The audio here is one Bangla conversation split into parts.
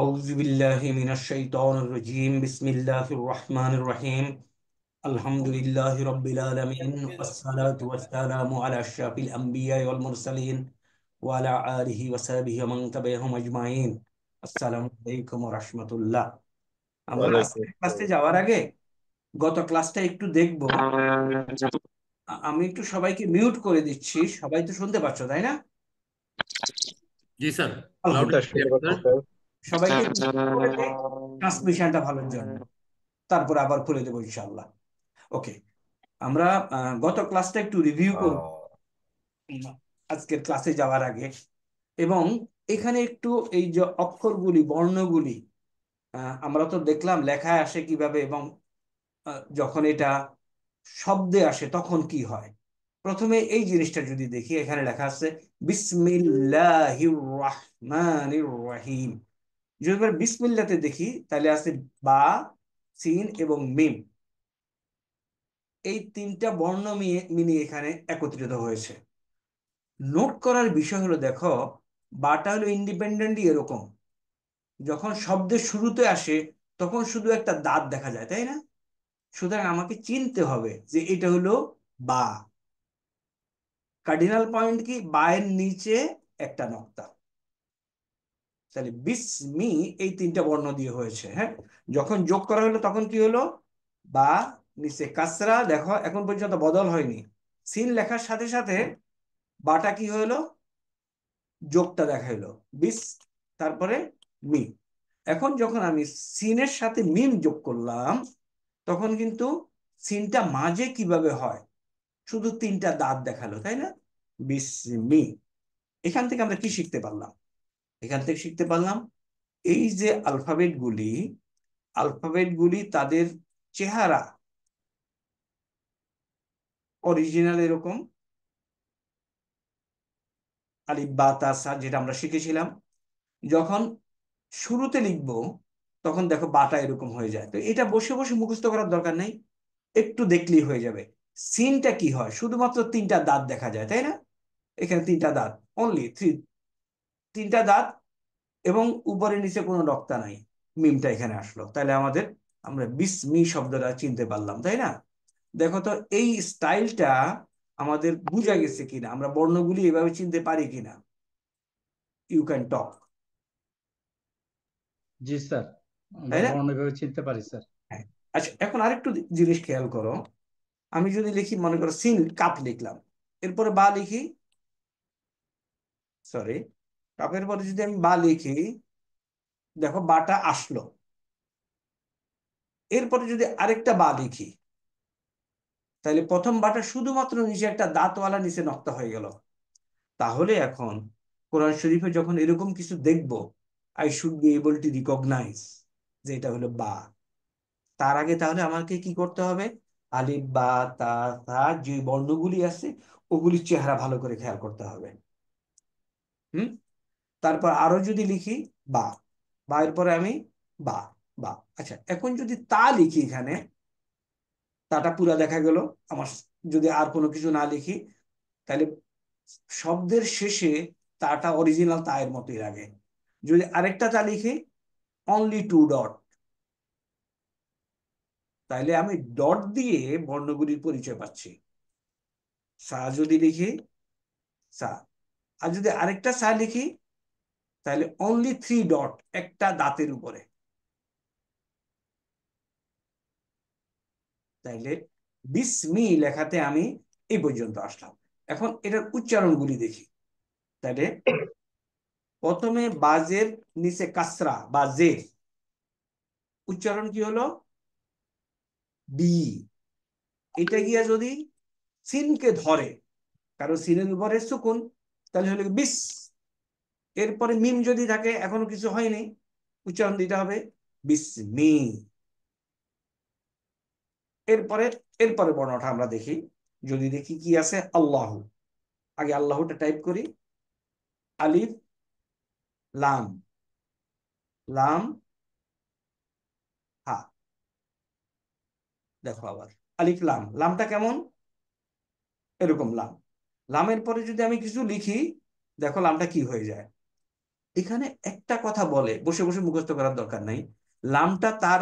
أعوذ بالله من الشيطان الرجيم بسم الله الرحمن الرحيم الحمد لله رب العالمين والصلاة والسلام على أشرف الأنبياء والمرسلين وعلى آله وصحبه ومن تبعهم أجمعين السلام عليكم ورحمة الله আমরা ওয়ালাইকুম আজকের ক্লাসে আসসালাম। যাওয়ার আগে গত ক্লাসটা একটু দেখব। আমি একটু সবাইকে মিউট করে দিচ্ছি, সবাই তো শুনতে পাচ্ছ তাই না? জি স্যার, জি লাউড স্যার, আলহামদুলিল্লাহ। শুনতে পাচ্ছি স্যার। স্যার। সবাইকে একটু mute করে দিই ট্রান্সমিশনটা ভালোর জন্য, তারপর আবার খুলে দেবো ইনশাআল্লাহ। ওকে, আমরা গত ক্লাসটা একটু রিভিউ করব আজকের ক্লাসে যাওয়ার আগে। এবং এখানে একটু এই যে অক্ষরগুলি, বর্ণগুলি, আমরা তো দেখলাম লেখায় আসে কিভাবে, এবং যখন এটা শব্দে আসে তখন কি হয়। প্রথমে এই জিনিসটা যদি দেখি, এখানে লেখা আছে বিসমিল্লাহির রহমানির রহিম। যদি এবার বিসমিল্লাতে দেখি তাহলে আছে বা, সিন এবং মিম। এই তিনটা বর্ণ মিলিয়ে এখানে একত্রিত হয়েছে। নোট করার বিষয় হলো, দেখো বাটা হলো ইন্ডিপেন্ডেন্টলি এরকম, যখন শব্দের শুরুতে আসে তখন শুধু একটা দাঁত দেখা যায়, তাই না? সুতরাং আমাকে চিনতে হবে যে এটা হলো বা। কার্ডিনাল পয়েন্ট কি, বায়ের নিচে একটা নক্তা। তাহলে বিসমি এই তিনটা বর্ণ দিয়ে হয়েছে। হ্যাঁ, যখন যোগ করা হলো তখন কি হলো, বা, নিচে কাসরা। দেখো এখন পর্যন্ত বদল হয়নি, সিন লেখার সাথে সাথে বাটা কি হলো, যোগটা দেখাইলো, বিস, তারপরে মি। এখন যখন আমি সিনের সাথে মিম যোগ করলাম তখন কিন্তু সিনটা মাঝে কিভাবে হয়, শুধু তিনটা দাঁত দেখালো, তাই না? বিস, মি। এখান থেকে আমরা কি শিখতে পারলাম? এখান থেকে শিখতে পারলাম এই যে আলফাবেটগুলি তাদের চেহারা অরিজিনাল এরকম, আলিফ বা তা সা যেটা আমরা শিখেছিলাম। যখন শুরুতে লিখবো তখন দেখো বাটা এরকম হয়ে যায়। তো এটা বসে বসে মুখস্থ করার দরকার নেই, একটু দেখলেই হয়ে যাবে। সিনটা কি হয়, শুধুমাত্র তিনটা দাঁত দেখা যায়, তাই না? এখানে তিনটা দাঁত, অনলি থ্রি, তিনটা দাঁত, এবং উপরে নিচে কোনো নক্তা নাই। মিমটা এখানে আসলো, তাহলে আমরা বিসমি শব্দটা চিনতে পারলাম, তাই না? দেখো তো এই স্টাইলটা আমাদের বুঝা গেছে কিনা, আমরা বর্ণগুলি এভাবে চিনতে পারি কিনা। You can talk. জি স্যার, তাই আমরা না? বর্ণভাবে চিনতে পারি স্যার। হ্যাঁ। আচ্ছা, এখন আরেকটু জিনিস খেয়াল করো। আমি যদি লিখি, মনে করো সিন কাপ লিখলাম, এরপরে বা লিখি, সরি, কাপের পরে যদি আমি বা লিখি, দেখো বাটা আসলো। এরপরে যদি আরেকটা বা লিখি, তাহলে প্রথম বাটা শুধুমাত্র নিচে একটা দাঁতওয়ালা নিচে নক্তা হয়ে গেল। তাহলে এখন কোরআন শরীফে যখন এরকম কিছু দেখব, I should be able to recognise যে এটা হলো বা। তার আগে তাহলে আমাকে কি করতে হবে, আলিফ বা তা সা যে বর্ণগুলি আছে ওগুলির চেহারা ভালো করে খেয়াল করতে হবে। হুম। তারপর আরো যদি লিখি বা, বা এর পরে আমি বা, বা। আচ্ছা, এখন যদি তা লিখি এখানে, তাটা পুরা দেখা গেল আমার। যদি আর কোনো কিছু না লিখি, তাহলে শব্দের শেষে তাটা অরিজিনাল তা এর মতোই লাগে। যদি আরেকটা তা লিখি, অনলি টু ডট, তাইলে আমি ডট দিয়ে বর্ণগুলির পরিচয় পাচ্ছি। সা যদি লিখি, সা। আর যদি আরেকটা সা লিখি, তাহলে অনলি থ্রি ডট, একটা দাঁতের উপরে। তাইলে বিসমি লেখাতে আমি এই পর্যন্ত আসলাম। এখন এটার উচ্চারণগুলি দেখি। তাহলে প্রথমে বাজের নিচে কাসরা বা জের, উচ্চারণ কি হলো, বি। এটা গিয়া যদি সিনকে ধরে, কারণ সিনের উপরে সুকুন, তাহলে হলো বিস। এরপরে মিম যদি থাকে, এখনো কিছু হয়নি, উচ্চারণ দিতে হবে বিসমি। এরপরে এরপরে বর্ণটা আমরা দেখি। যদি দেখি কি আছে, আল্লাহ। আগে আল্লাহটা টাইপ করি, আলিফ লাম, লাম হা। দেখো আবার আলিফ লাম, লামটা কেমন, এরকম লাম। লামের পরে যদি আমি কিছু লিখি, দেখো লামটা কি হয়ে যায়, এখানে একটা কথা বলে, বসে বসে মুখস্থ করার দরকার নাই। লামটা তার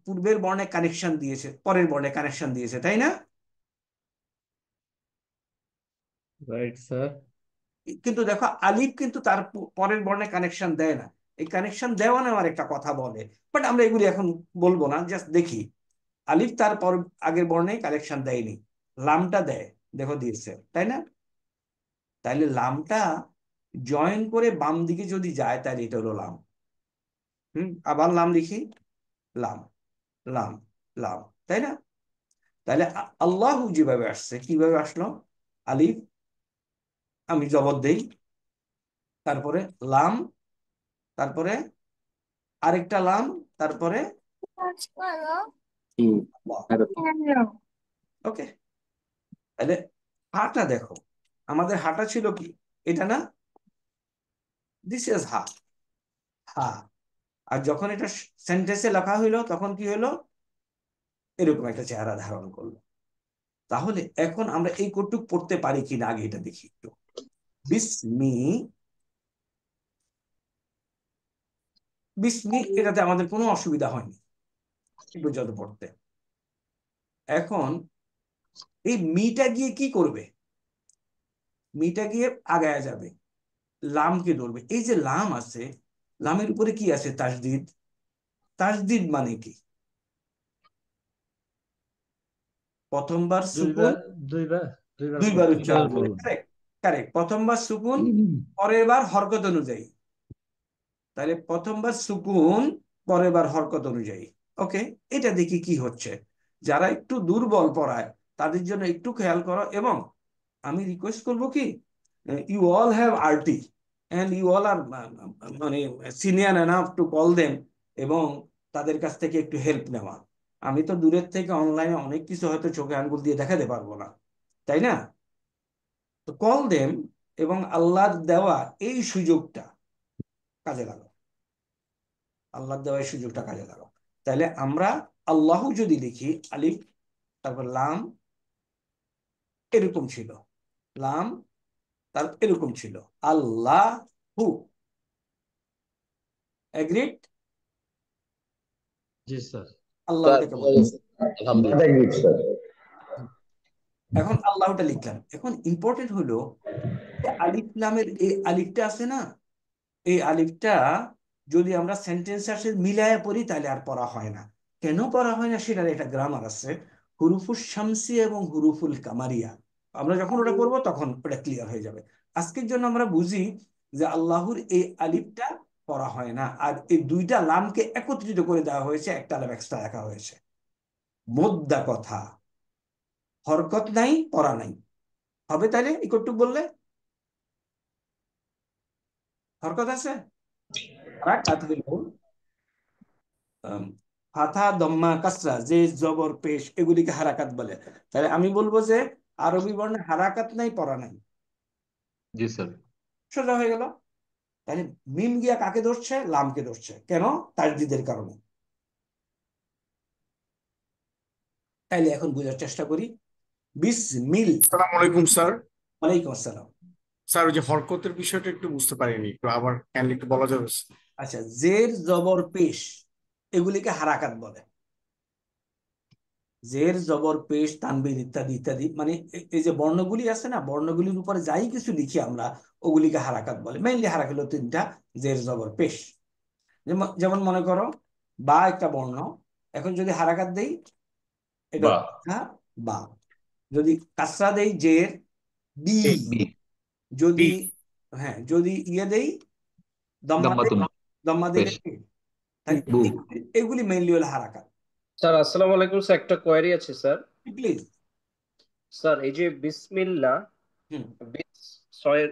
পূর্বের বর্ণে কানেকশন দিয়েছে, পরের বর্ণে কানেকশন দিয়েছে, তাই না? Right sir. কিন্তু দেখো আলিফ কিন্তু তার পরের বর্ণে কানেকশন দেয় না। এই কানেকশন দেওয়া নেওয়ার একটা কথা বলে, বাট আমরা এগুলি এখন বলবো না, জাস্ট দেখি। আলিফ তার পর আগের বর্ণে কানেকশন দেয়নি, লামটা দেয়। দেখো দিয়েছে, তাই না? তাইলে লামটা জয়েন করে বাম দিকে যদি যায় তাহলে এটা হলো লাম। আবার লাম লিখি, লাম, লাম, লাম, তাই না? তাহলে আল্লাহু যেভাবে আসছে, কিভাবে আসলো? আলিফ, আমি জবর দেই, তারপরে লাম, তারপরে আরেকটা লাম, তারপরে ওকে। তাহলে হাটা দেখো, আমাদের হাটা ছিল কি? এটা না, দিস ইজ হা, হা। আর যখন এটা সেন্টেন্সে লেখা হইলো তখন কি হলো? এরকম একটা চেহারা ধারণ করলো। তাহলে এখন আমরা এই কটুক পড়তে পারি কিনা আগে এটা দেখি একটু। বিসমি, বিসমি, এটাতে আমাদের কোনো অসুবিধা হয়নি এই পর্যন্ত পড়তে। এখন এই মিটা গিয়ে কি করবে? মিটা গিয়ে আগায়া যাবে, লামকে ধরবে। এই যে লাম আছে, লামের উপরে কি আছে? তাসদিদ। তাসদিদ মানে কি? প্রথমবার সুকুন, দুইবার দুইবার দুইবার দুইবার পড়তে হবে। উচ্চারণ করে, বলুন। কারেক্ট। কারেক্ট, প্রথমবার সুকুন, পরের বার হরকত অনুযায়ী। তাহলে প্রথমবার সুকুন, পরের বার হরকত অনুযায়ী। ওকে, এটা দেখি কি হচ্ছে। যারা একটু দুর্বল পড়ায় তাদের জন্য একটু খেয়াল করো। এবং আমি রিকোয়েস্ট করব কি, you all have RT and you all are মানে senior enough to call them, এবং তাদের কাছ থেকে একটু হেল্প নেওয়া। আমি তো দূরের থেকে অনলাইনে অনেক কিছু হয়তো চোখে আঙ্গুল দিয়ে দেখাতে পারবো না, তাই না? তো কল দেম, এবং আল্লাহর দেওয়া এই সুযোগটা কাজে লাগাও। আল্লাহর দেওয়া এই সুযোগটা কাজে লাগাও। তাহলে আমরা আল্লাহ যদি লিখি, আলিফ, তারপর লাম, এরকম ছিল, লাম, তার এরকম ছিল, আল্লাহ হু। এগ্রিড? জি স্যার। আল্লাহটা কেমন? আলহামদুলিল্লাহ। এখন আল্লাহটা লিখলাম। এখন ইম্পর্টেন্ট হলো আলিফ লামের এই আলিফটা আছে না, এই আলিফটা যদি আমরা সেন্টেন্সের সাথে মিলায়া পড়ি তাহলে আর পড়া হয় না। কেন পড়া হয় না সেটার একটা গ্রামার আছে, হুরুফুল শামসি এবং হুরুফুল কামারিয়া। আমরা যখন ওটা পড়বো তখন ওটা ক্লিয়ার হয়ে যাবে। আজকের জন্য আমরা বুঝি যে আল্লাহর এই আলিফটা পড়া হয় না, আর এই দুইটা লামকে একত্রিত করে দেওয়া হয়েছে, একটা লাম এক্সট্রা রাখা হয়েছে। মোদ্দা কথা, হরকত নাই, পড়া নাই। হবে তাইলে একটু বললে? হরকত আছে, হারাকাত হইল ফাথা, দম্মা, কাসরা, যে জবর, পেশ, এগুলিকে হারাকাত বলে। তাহলে আমি বলবো যে আরবি বর্ণে হারাকাত নাই, পড়া নাই। জি স্যার। সোজা হয়ে গেল। তাহলে মিম গিয়া কাকে ধরছে? লামকে ধরছে। কেন? তাজদিদের কারণে। তাইলে এখন বোঝার চেষ্টা করি। বিসমিল। আসসালামু আলাইকুম স্যার। ওয়ালাইকুম আসসালাম। স্যার, ওই যে হরকতের বিষয়টা একটু বুঝতে পারিনি, একটু আবার কাইন্ডলি একটু বলা যাবে? আচ্ছা, জের, জবর, পেশ, এগুলিকে হারাকাত বলে। জের, জবর, পেশ, তানবির, ইত্যাদি ইত্যাদি, মানে এই যে বর্ণগুলি আছে না, বর্ণগুলির উপরে যাই কিছু লিখি আমরা, ওগুলিকে হারাকাত বলে। মেইনলি হারাকাত হলো তিনটা, জের, জবর, পেশ। যেমন মনে করো বা একটা বর্ণ, এখন যদি হারাকাত দেই এটা বা বা, যদি কাসরা দেই জের, বি, বি যদি, বি। হ্যাঁ, যদি ইয়ে দেই, দম্মা দেই, দাম্মাতুন দম্মা দিলে পেশ কি? তাই বু। এগুলি মেইনলি হলো হারাকাত। স্যার আসসালামু আলাইকুম স্যার, একটা কোয়েরি আছে স্যার। প্লিজ। স্যার এই যে বিসমিল্লাহ, হুম। বিস ছয়ের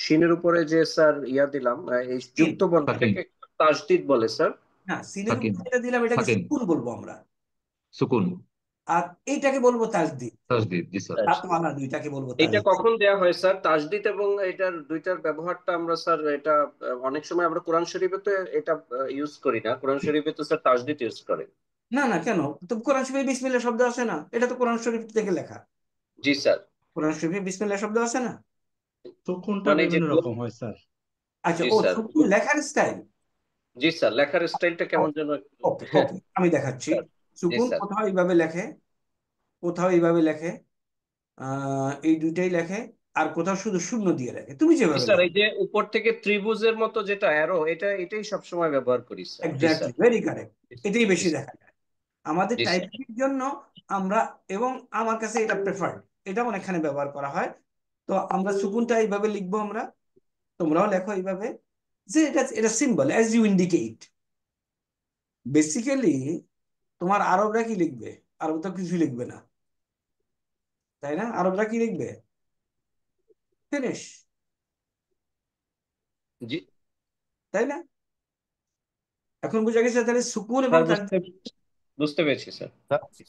শিনের উপরে যে স্যার ইয়া দিলাম, এই সিন, যুক্ত বর্ণ, সাকিন। এটাকে তাসদিদ বলে স্যার। না, সিনের সাকিন। উপর যেটা দিলাম এটাকে সাকিন। সুকুন বলবো আমরা, সুকুন। আর এইটাকে বলবো তাজদিদ। তাসদিদ। জি স্যার। দাঁতওয়ালা দুইটাকে বলবো এটা তাজদিদ। কখন দেয়া হয় স্যার তাসদিদ? এবং এটার দুইটার ব্যবহারটা আমরা স্যার এটা অনেক সময় আমরা কোরআন শরীফে তো এটা ইউজ করি না, কোরআন শরীফে তো স্যার তাসদিদ ইউজ করে। না না, কেন? তো কোরআন শরীফে বিসমিল্লাহ শব্দ আছে না? এটা তো কোরআন শরীফ থেকে লেখা। জি স্যার। কোরআন শরীফে বিসমিল্লাহ শব্দ আছে না? সুকুনটা মানে যে বিভিন্ন রকম হয় স্যার। আচ্ছা, জি ও স্যার। সুকুন লেখার স্টাইল। জি স্যার, লেখার স্টাইলটা কেমন যেন ওকে ওকে, আমি দেখাচ্ছি। স্যার। জি সুকুন স্যার। কোথাও এইভাবে লেখে, কোথাও এইভাবে লেখে, এই দুইটাই লেখে, আর কোথাও শুধু শূন্য দিয়ে লেখে, তুমি জি যেভাবে স্যার, লেখো। এই যে উপর থেকে ত্রিভুজের মতো যেটা অ্যারো, এটাই সবসময় ব্যবহার করি স্যার। জি এক্স্যাক্টলি, স্যার। Very correct. এটাই জি বেশি স্যার। দেখা যায় আমাদের জি স্যার। টাইপিং এর জন্য। আমরা, এবং আমার কাছে এটা প্রেফার্ড, এটা অনেকখানে ব্যবহার করা হয়। তো আমরা সুকুনটা এইভাবে লিখবো আমরা, তোমরাও লেখো এইভাবে, যে এটা এটা symbol as you indicate. Basically তোমার আরবরা কি লিখবে? আরব তো কিছু লিখবে না, তাই না? আরবরা কি লিখবে? ফিনিশ, জি তাই না? এখন বোঝা গেছে তাহলে সুকুন এবং স্যার তানজিম। বুঝতে পেরেছি স্যার।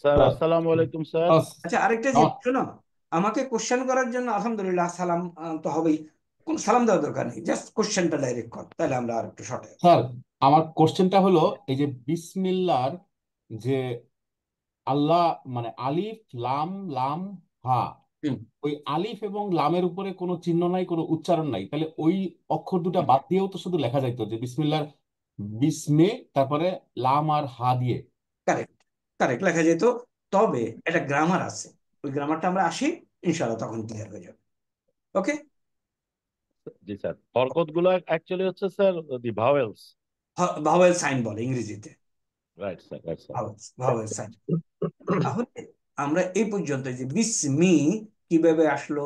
স্যার আসসালামু আলাইকুম স্যার। আচ্ছা, আরেকটা জিনিস শোনো, আমাকে কোশ্চেন করার জন্য আলহামদুলিল্লাহ সালাম তো হবেই, কোন সালাম দেওয়ার দরকার নেই, জাস্ট কোশ্চেনটা ডাইরেক্ট কর, তাহলে আমরা আর একটু শর্ট। স্যার, আমার কোশ্চেনটা হলো এই যে বিসমিল্লার যে আল্লাহ মানে আলিফ লাম লাম হা, হুম। ওই আলিফ এবং লামের উপরে কোনো চিহ্ন নাই, কোনো উচ্চারণ নাই, তাহলে ওই অক্ষর দুটা বাদ দিয়েও তো শুধু লেখা যাইতো যে বিসমিল্লার বিসমে তারপরে লাম আর হা দিয়ে। কারেক্ট, কারেক্ট লেখা যেত, তবে একটা গ্রামার আছে, ওই গ্রামারটা আমরা আসি, ইনশাআল্লাহ তখন ক্লিয়ার হয়ে যাবে। ওকে। জি স্যার, হরকত গুলো অ্যাকচুয়ালি হচ্ছে sir the vowels. Vowel sign বলে ইংরেজিতে, right sir, right sir. Vowel sign. তাহলে আমরা এই পর্যন্ত যে বিসমি কিভাবে আসলো,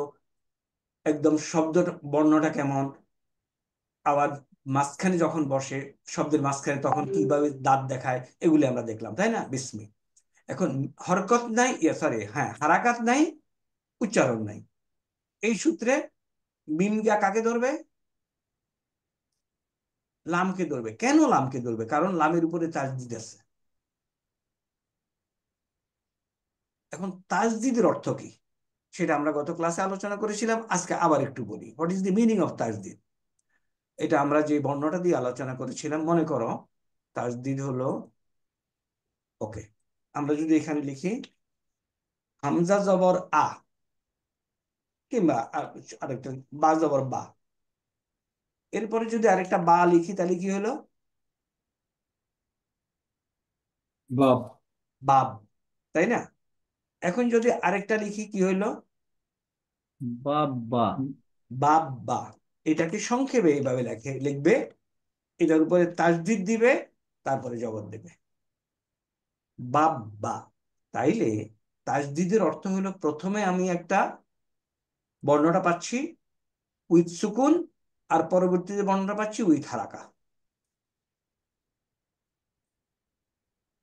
একদম শব্দ বর্ণটা কেমন, আবার মাঝখানে যখন বসে শব্দের মাঝখানে তখন কিভাবে দাঁত দেখায়, এগুলি আমরা দেখলাম, তাই না? বিস্মি। এখন হরকত নাই, সরি, হ্যাঁ, হারাকাত নাই, উচ্চারণ নাই, এই সূত্রে মিম গিয়া কাকে ধরবে? লামকে ধরবে। কেন লামকে ধরবে? কারণ লামের উপরে তাজদিদ আছে। এখন তাজদিদের অর্থ কি সেটা আমরা গত ক্লাসে আলোচনা করেছিলাম, আজকে আবার একটু বলি, what is the meaning of Tajdid. এটা আমরা যে বর্ণটা দিয়ে আলোচনা করেছিলাম, মনে করো তাজদিদ হলো, ওকে, আমরা যদি এখানে লিখি হামজা জবর আ, কিংবা আরেকটা বা জবর বা, এরপরে যদি আরেকটা বা লিখি তাহলে কি হলো? বাব। বাব, তাই না? এখন যদি আরেকটা লিখি কি হইলো? বাবা। বাব বা। এটাকে সংক্ষেপে এইভাবে লিখবে, এটার উপরে তাসদিদ দিবে, তারপরে জবর দেবে, বাব বা। তাইলে তাসদিদের অর্থ হলো প্রথমে আমি একটা বর্ণটা পাচ্ছি উইথ সুকুন, আর পরবর্তীতে বর্ণটা পাচ্ছি উইথ হারাকা।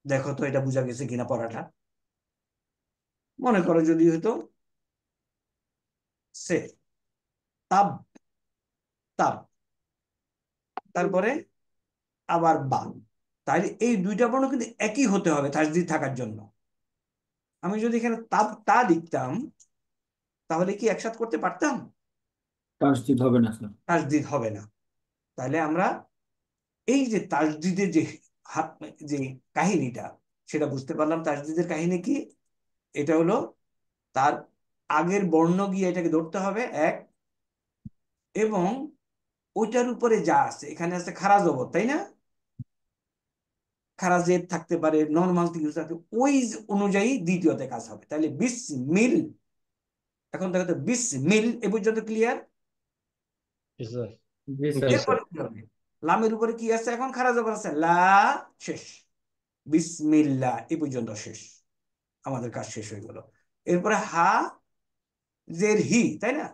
দেখো তো এটা বোঝা গেছে কিনা পড়াটা। মনে করো যদি হয়তো সে তাব, তাব, তারপরে আবার বা, তাহলে এই দুইটা বর্ণ কিন্তু একই হতে হবে তাসদিদ থাকার জন্য। আমি যদি এখানে তাব তা লিখতাম তাহলে কি একসাথে করতে পারতাম? তাসদিদ হবে না স্যার। তাসদিদ হবে না। তাহলে আমরা এই যে তাসদিদের যে হাত, যে কাহিনীটা, সেটা বুঝতে পারলাম। তাসদিদের কাহিনী কি? এটা হলো তার আগের বর্ণ গিয়ে এটাকে ধরতে হবে এক, এবং ওইটার উপরে যা আছে, এখানে আছে খারা জবর, তাই না? খারা জেদ থাকতে পারে, নর্মাল কিছু থাকতে, ওই অনুযায়ী দ্বিতীয়তে কাজ হবে। তাহলে বিস মিল, এখন দেখো তো বিস মিল এ পর্যন্ত ক্লিয়ার। জি স্যার। জি স্যার। জি স্যার। এরপরে কি হবে? লামের উপরে কি আছে? এখন খারা জবর আছে, লা, শেষ, বিসমিল্লাহ এই পর্যন্ত শেষ, আমাদের কাজ শেষ হয়ে গেল। এরপরে হা জের হি, তাই না?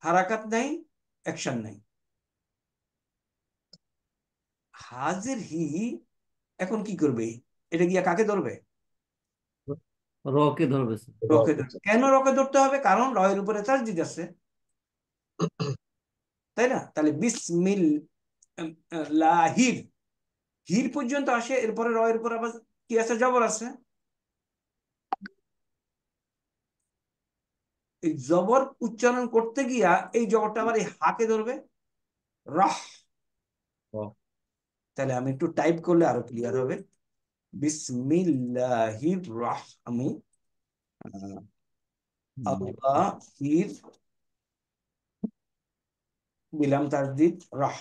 হারাকাত নাই, অ্যাকশন নাই, হাজের হি। এখন কি করবে? এটা গিয়া কাকে ধরবে? রকে ধরবে স্যার। রকে ধরবে। কেন রকে ধরতে হবে? কারণ রয়ের উপরে তাসদিদ আছে, তাই না? তাহলে বিসমিল লাহির, হির পর্যন্ত আসে, এরপরে রয়ের উপর আবার কি আছে? জবর আছে। এই জবর উচ্চারণ করতে গিয়া এই জবরটা আবার এই হাকে ধরবে, রাহ। তাহলে আমি একটু টাইপ করলে আরো ক্লিয়ার হবে। বিসমিল্লাহির আমি আল্লাহির দিলাম তাসদিদ রাহ।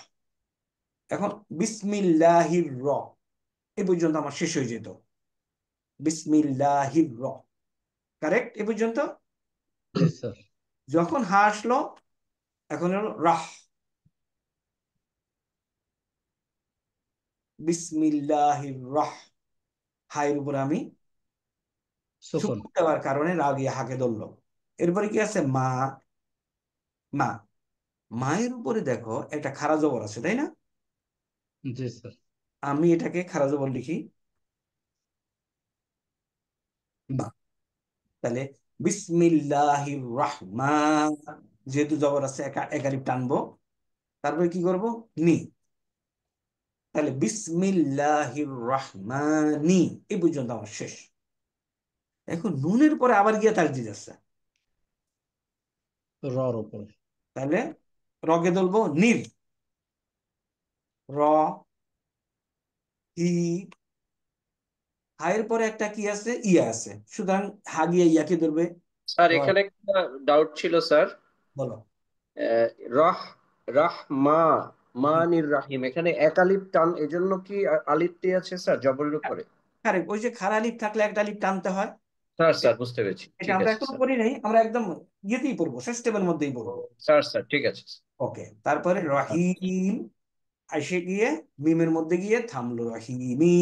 এখন বিসমিল্লাহির র এই পর্যন্ত আমার শেষ হয়ে যেত। বিসমিল্লাহির র, কারেক্ট এ পর্যন্ত। জি স্যার। যখন হা আসলো, এখন হলো রাহ। বিসমিল্লাহির রাহ, হায়ের উপরে আমি সুকুন। সুকুন দেওয়ার কারণে রা গিয়ে হাকে ধরলো। এরপরে কি আছে? মা। মা, মায়ের উপরে দেখো একটা খাড়া জবর আছে, তাই না? জি স্যার। আমি এটাকে খাড়া জবর লিখি বা। তাহলে বিসমিল্লাহির রাহমান, যেহেতু জবর আছে একালিফ টানবো, তারপরে কি করব? নি। তাহলে বিসমিল্লাহির রাহমানি এই পর্যন্ত আমার শেষ। এখন নুনের পরে আবার গিয়ে তাসদিদ আছে, রর উপরে। তাহলে রকে ধরবো নির। র, হি, হায়ের পরে একটা কি আছে? ইয়া আছে, সুতরাং হা গিয়ে ইয়াকে ধরবে। স্যার র, এখানে একটা ডাউট ছিল স্যার। বলো। আহ, রাহ রাহমা মানির রাহিম, এখানে এক আলিফ টান, এজন্য কি আলিফটি আছে স্যার জবরের উপরে? আরে ওই যে খাড়া লিফ থাকলে একটা লিফ টানতে হয়। স্যার স্যার বুঝতে পেরেছি, এটা ঠিক আমরা আছে এখনো স্যার। করি নাই, আমরা একদম ইয়েতেই পড়বো, সিস্টেমের মধ্যেই পড়বো। স্যার স্যার ঠিক আছে। ওকে, তারপরে আচ্ছা। রহিম এসে গিয়ে মিমের মধ্যে গিয়ে থামলো, রহিমি।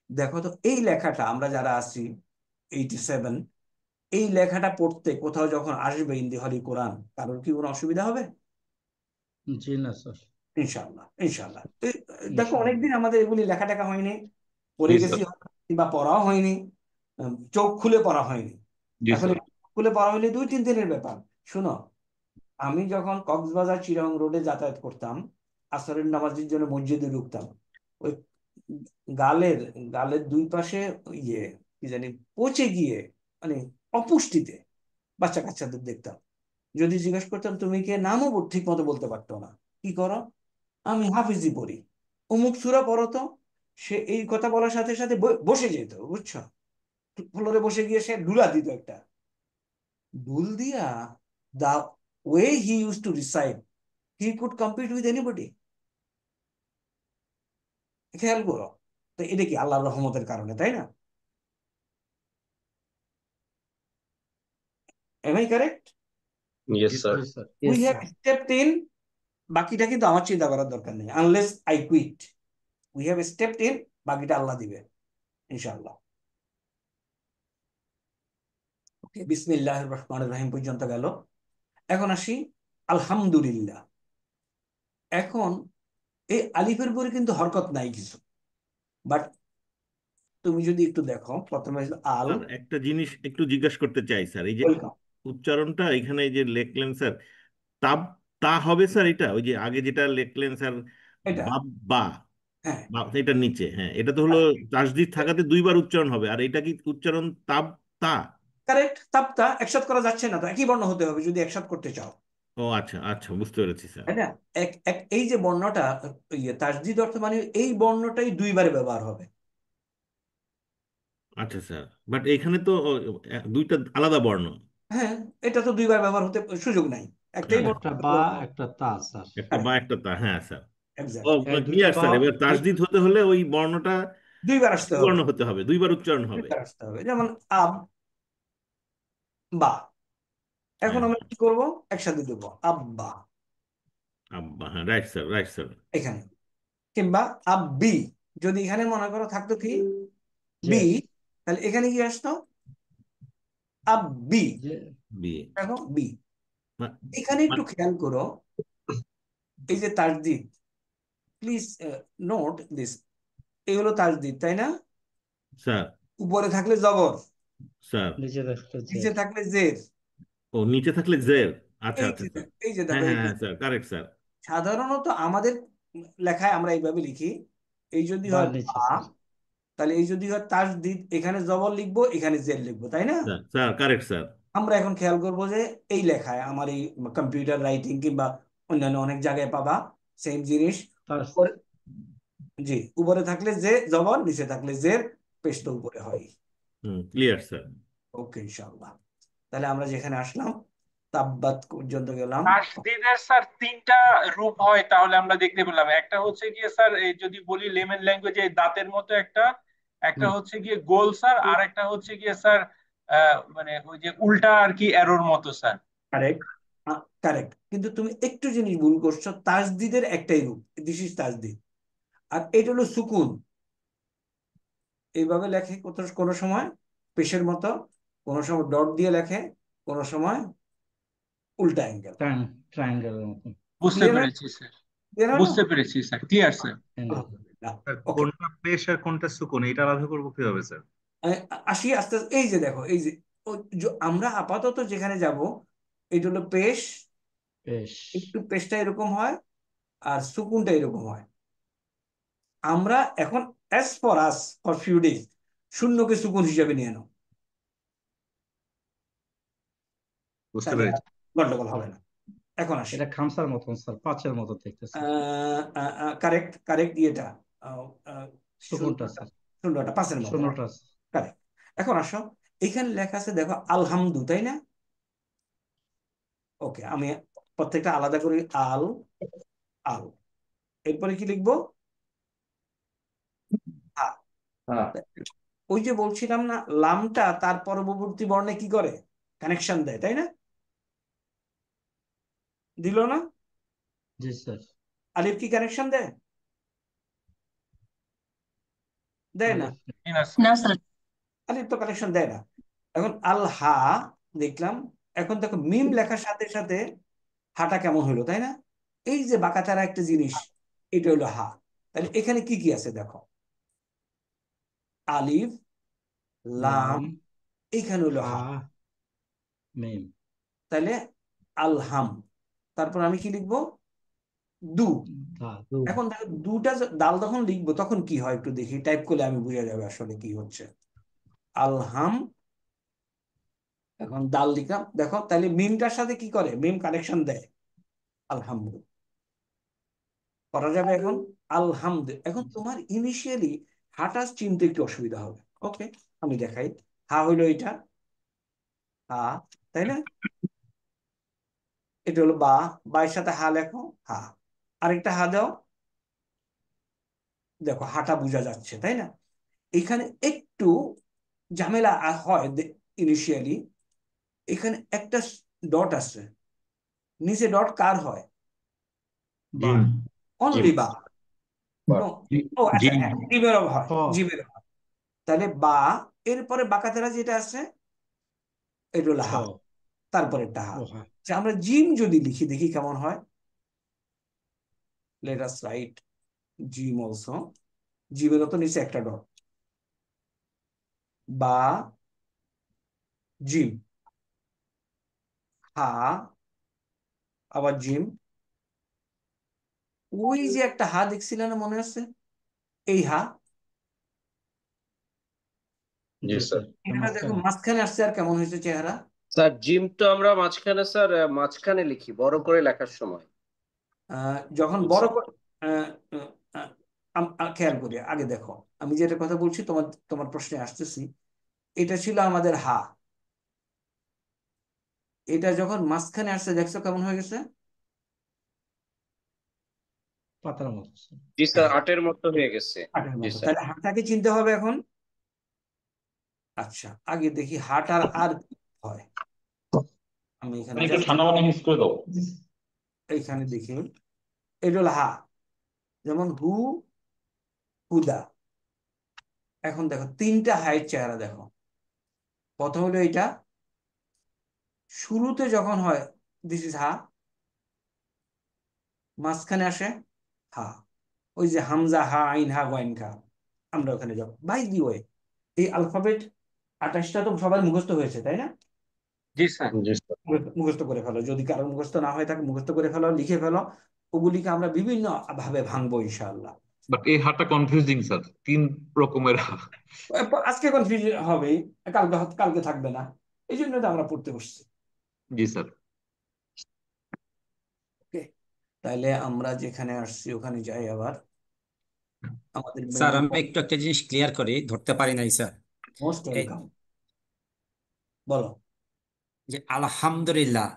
দেখো তো এই লেখাটা আমরা যারা আছি 87, এই লেখাটা পড়তে কোথাও যখন আসবে ইন দি হলি কোরআন, কারোর কি কোনো অসুবিধা হবে? জি না স্যার। ইনশাআল্লাহ, ইনশাআল্লাহ। দেখো ইনশাআল্লাহ। অনেকদিন আমাদের এগুলি লেখা টেখা হয়নি, পড়ে জি গেছি স্যার। বা পড়াও হয়নি, চোখ খুলে পড়া হয়নি। জি এখন স্যার। এই চোখ খুলে পড়া হলে 2-3 দিনের ব্যাপার। শুনো, আমি যখন কক্সবাজার চিটাগং রোডে যাতায়াত করতাম, আসরের নামাজের জন্য মসজিদে ঢুকতাম, ওই গালের গালের দুই পাশে ইয়ে কি জানি পচে গিয়ে, মানে অপুষ্টিতে বাচ্চা কাচ্চাদের দেখতাম। যদি জিজ্ঞেস করতাম তুমি কে, নামও ঠিক মতো বলতে পারতো না। কি করো? আমি হাফিজি পড়ি। অমুক সূরা পড়ো তো। সে এই কথা বলার সাথে সাথে বসে যেত, বুঝছো? ফ্লোরে বসে গিয়ে সে ডুলা দিত একটা, ডুল দিয়া। The way he used to reside, he could compete with anybody. খেয়াল করো তো, এটা কি আল্লাহর রহমতের কারণে, তাই না? Am I correct? ইয়েস জি স্যার। স্যার। জি sir. We yes have sir. Stepped in. বাকিটা কিন্তু আমার চিন্তা করার দরকার নেই, unless I quit. We have stepped in, বাকিটা আল্লাহ দিবে ইনশাআল্লাহ। ওকে, বিসমিল্লাহির রহমানির রহিম পর্যন্ত গেল। এখন আসি আলহামদুলিল্লাহ। এখন এই আলিফের পরে কিন্তু হরকত নাই কিছু, বাট তুমি যদি একটু দেখো, প্রথমে আল। স্যার একটা জিনিস একটু জিজ্ঞাসা করতে চাই স্যার, এই যে ওয়েলকাম। উচ্চারণটা এখানে এই যে লিখলেন স্যার, তাব তা হবে স্যার, এটা ওই যে আগে যেটা লিখলেন স্যার, এটা, বাব বা হ্যাঁ, এটার নিচে, হ্যাঁ এটা তো হলো তাসদিদ থাকাতে দুইবার উচ্চারণ হবে, আর এটা কি উচ্চারণ তাব তা? কারেক্ট। তাপ্তা একসাথ করা যাচ্ছে না তো, একই বর্ণ হতে হবে যদি একসাথ করতে চাও, ও আচ্ছা আচ্ছা, বুঝতে পেরেছি স্যার। তাই না? এক এক এই যে বর্ণটা, ইয়ে তাসদিদ অর্থ মানে এই বর্ণটাই দুইবারে ব্যবহার হবে। আচ্ছা স্যার, বাট এখানে তো দুইটা আলাদা বর্ণ। হ্যাঁ, এটা তো দুইবার ব্যবহার হতে সুযোগ নাই, একটাই হ্যাঁ, বর্ণ। একটা বা একটা তা স্যার। একটা বা একটা তা, হ্যাঁ স্যার। ও এক্স্যাক্টলি, দুইটা ক্লিয়ার বা। স্যার, এবার তাসদিদ হতে হলে ওই বর্ণটা দুইবার আসতে হবে। বর্ণ হতে হবে, দুইবার উচ্চারণ হবে। দুইবার আসতে হবে, যেমন আব বা। এখন হ্যাঁ, আমরা কি করব? একসাথে দেবো আব্বা আব্বা, হ্যাঁ রাইট স্যার, রাইট স্যার। এখানে, কিংবা আব্বি। যদি এখানে মনে করো থাকতো কি বি, জের। তাহলে এখানে কি আসতো? আব্বি। যে। বিয়ে। দেখো বি। মা- এখানে একটু মা- খেয়াল করো, এই যে তাসদিদ, প্লিজ নোট দিস, এগুলো তাসদিদ, তাই না? স্যার। উপরে থাকলে জবর, নিচে স্যার। একটা নিচে জের। থাকলে জের। ও নিচে থাকলে জের। আচ্ছা এই আচ্ছা যে স্যার। এই যে হ্যাঁ দেখো, হ্যাঁ এই হ্যাঁ স্যার, কারেক্ট স্যার। সাধারণত আমাদের লেখায় আমরা এইভাবে লিখি। এই যদি বা হয় নিচে বা, স্যার। তাহলে এই যদি হয় তাসদিদ, এখানে জবর লিখবো, এখানে জের লিখবো, তাই না? Sir sir, correct sir. আমরা এখন খেয়াল করবো যে এই লেখায় আমার এই কম্পিউটার রাইটিং কিংবা অন্যান্য অনেক জায়গায় পাবা সেম জিনিস। তার। জি, উপরে থাকলে যে জবর, নিচে থাকলে জের, পেশ তো উপরে হয়। হুম, ক্লিয়ার স্যার। ওকে, ইনশাআল্লাহ। তাহলে আমরা যেখানে আসলাম, তাব্বাত পর্যন্ত গেলাম। তাসদিদের স্যার তিনটা রূপ হয় তাহলে আমরা দেখতে পেলাম। একটা হচ্ছে গিয়ে স্যার এই যদি বলি লেমন ল্যাঙ্গুয়েজে দাঁতের মতো একটা, একটা হুম, হচ্ছে গিয়ে গোল স্যার, আর একটা হচ্ছে গিয়ে স্যার মানে ওই যে উল্টা আর কি এরোর মতো স্যার। কারেক্ট, কারেক্ট, কিন্তু তুমি একটু জিনিস ভুল করছো। তাসদিদের একটাই রূপ, দিস ইজ তাসদিদ। আর এটা হলো সুকুন। এইভাবে লেখে কোনো সময় পেশের মতো, কোনো সময় ডট দিয়ে লেখে, কোনো সময় উল্টা অ্যাঙ্গেল। ট্রায়াঙ্গেলের মতন। বুঝতে ক্লিয়ার হয়? পেরেছি স্যার, ক্লিয়ার হলো? বুঝতে পেরেছি স্যার, ক্লিয়ার স্যার। আলহামদুলিল্লাহ। স্যার ওকে, কোনটা পেশ আর কোনটা সুকুন এটা আলাদা করবো কিভাবে স্যার? আসি আস্তে আস্তে। এই যে দেখো, এই যে আমরা আপাতত যেখানে যাব, এটা হলো পেশ। বেশ। একটু পেশটা এরকম হয় আর সুকুনটা এরকম হয়। আমরা এখন as for us for few days শূন্যকে সুকুন হিসাবে নিয়ে নাও, বুঝতে তাহলে আর পেরেছি। গন্ডগোল হবে না। এখন আসি। এটা খামসার মতন স্যার, পাঁচের মতো দেখতেছে। কারেক্ট, কারেক্ট, ইয়েটা আহ, আহ, সুকুনটা শূন্যটা, স্যার, শূন্যটা পাঁচের মতো। শূন্যটা কারেক্ট। এখন আসো, এখানে লেখা আছে দেখো আলহামদু, তাই না? ওকে, আমি প্রত্যেকটা আলাদা করি। আল, আল, এরপরে কি লিখবো? হা। হ্যাঁ। ওই যে বলছিলাম না, লামটা তার পরবর্তী বর্ণে কি করে? কানেকশন দেয়, তাই না? দিল না? জি স্যার। আলিফ কি কানেকশন দেয়? দেয় না? আলিফ না স্যার। আলিফ তো কানেকশন দেয় না। এখন আল হা দেখলাম। এখন দেখো মিম লেখার সাথে সাথে হাটা কেমন হলো, তাই না? এই যে বাঁকাচারা একটা জিনিস, এটা হলো হা। তাহলে এখানে কি কি আছে দেখো, আলিফ, লাম, লাম এইখানে হলো হা হা। মিম তাহলে আলহাম, তারপর আমি কি লিখবো? দু। দাল। এখন দেখো দুটা দাল যখন লিখবো তখন কি হয় একটু দেখি, টাইপ করলে আমি বুঝে যাবে আসলে কি হচ্ছে। আলহাম, এখন দাল লিখলাম, দেখো তাহলে মিমটার সাথে কি করে? মিম কানেকশন দেয়। আলহামদুলিল্লাহ করা যাবে এখন। আলহামদুলিল্লাহ। এখন তোমার ইনিশিয়ালি হাটা চিনতে একটু অসুবিধা হবে। ওকে, আমি দেখাই। হা হইলো এটা, হা, তাই না? এটা হলো বা, এর সাথে হা লেখো, হা। আরেকটা হা দাও, দেখো হাটা বোঝা যাচ্ছে, তাই না? এখানে একটু ঝামেলা হয় ইনিশিয়ালি। এখানে একটা ডট আছে, নিচে ডট কার হয়? বা জিম, অনলি বা। বা, No, ও আচ্ছা, জিম, হ্যাঁ, জিমেরও হয়, হ জিমেরও হয়। তাহলে বা, এরপরে বাঁকাতেরা যেটা আছে এটা হলো ছ হা, তারপরে একটা হা। ও হা। আচ্ছা, আমরা জিম যদি লিখি দেখি কেমন হয়। লেট আস রাইট জিম অলসো। জিমেরও তো নিচে একটা ডট। বা, জিম, হা, আবার জিম। ওই যে একটা হা দেখছিলেন না, মনে আছে? এই হা, জি জি স্যার। স্যার, এটা দেখো মাঝখানে। মাঝখানে আসছে, আর কেমন হয়েছে চেহারা? স্যার জিম তো আমরা মাঝখানে স্যার, মাঝখানে লিখি বড় করে লেখার সময়। যখন জি বড় স্যার। আহ, খেয়াল করি আগে দেখো, আমি যেটা কথা বলছি তোমার তোমার প্রশ্নে আসতেছি। এটা ছিল আমাদের হা, এটা যখন মাঝখানে আসছে দেখছো কেমন হয়ে গেছে? পাতার মতো স্যার। জি স্যার, হ্যাঁ, আটের মতো হয়ে গেছে। হাটের জি মতো। স্যার। তাহলে হাটাকে চিনতে হবে এখন। আচ্ছা, আগে দেখি হাটার আর কি হয়। আমি এখানে একটু জাস্ট ঠান্ডা পানি মিক্স করে দাও। এইখানে দেখি, এটা হলো হা। যেমন হু, হুদা। এখন দেখো তিনটা হায়ের চেহারা দেখো। প্রথম হলো এটা, শুরুতে যখন হয় দিস ইজ হা, মাঝখানে আসে হা। ওই যে হামজা, হা, আইন, হা, গয়েন, খা। আমরা ওখানে যাবো। বাই দি ওয়ে, এই আলফাবেট 28টা তো সবার মুখস্থ হয়েছে, তাই না? জি স্যার। জি স্যার। মুখস্থ করে ফেলো, যদি কারোর মুখস্থ না হয়ে থাকে মুখস্থ করে ফেলো, লিখে ফেলো। ওগুলিকে আমরা বিভিন্ন ভাবে ভাঙবো ইনশাআল্লাহ। বাট এই হারটা কনফিউজিং স্যার, তিন রকমের হার। আজকে কনফিউশন হবেই, কালকে কালকে থাকবে না। এই জন্য তো আমরা পড়তে বসছি। জি স্যার। ওকে, তাহলে আমরা যেখানে আসছি ওখানে যাই আবার। আমাদের স্যার মেনু, আমি একটু একটা জিনিস ক্লিয়ার করি, ধরতে পারি নাই স্যার। মোস্ট এই ওয়েলকাম, বলো। যে আলহামদুলিল্লাহ,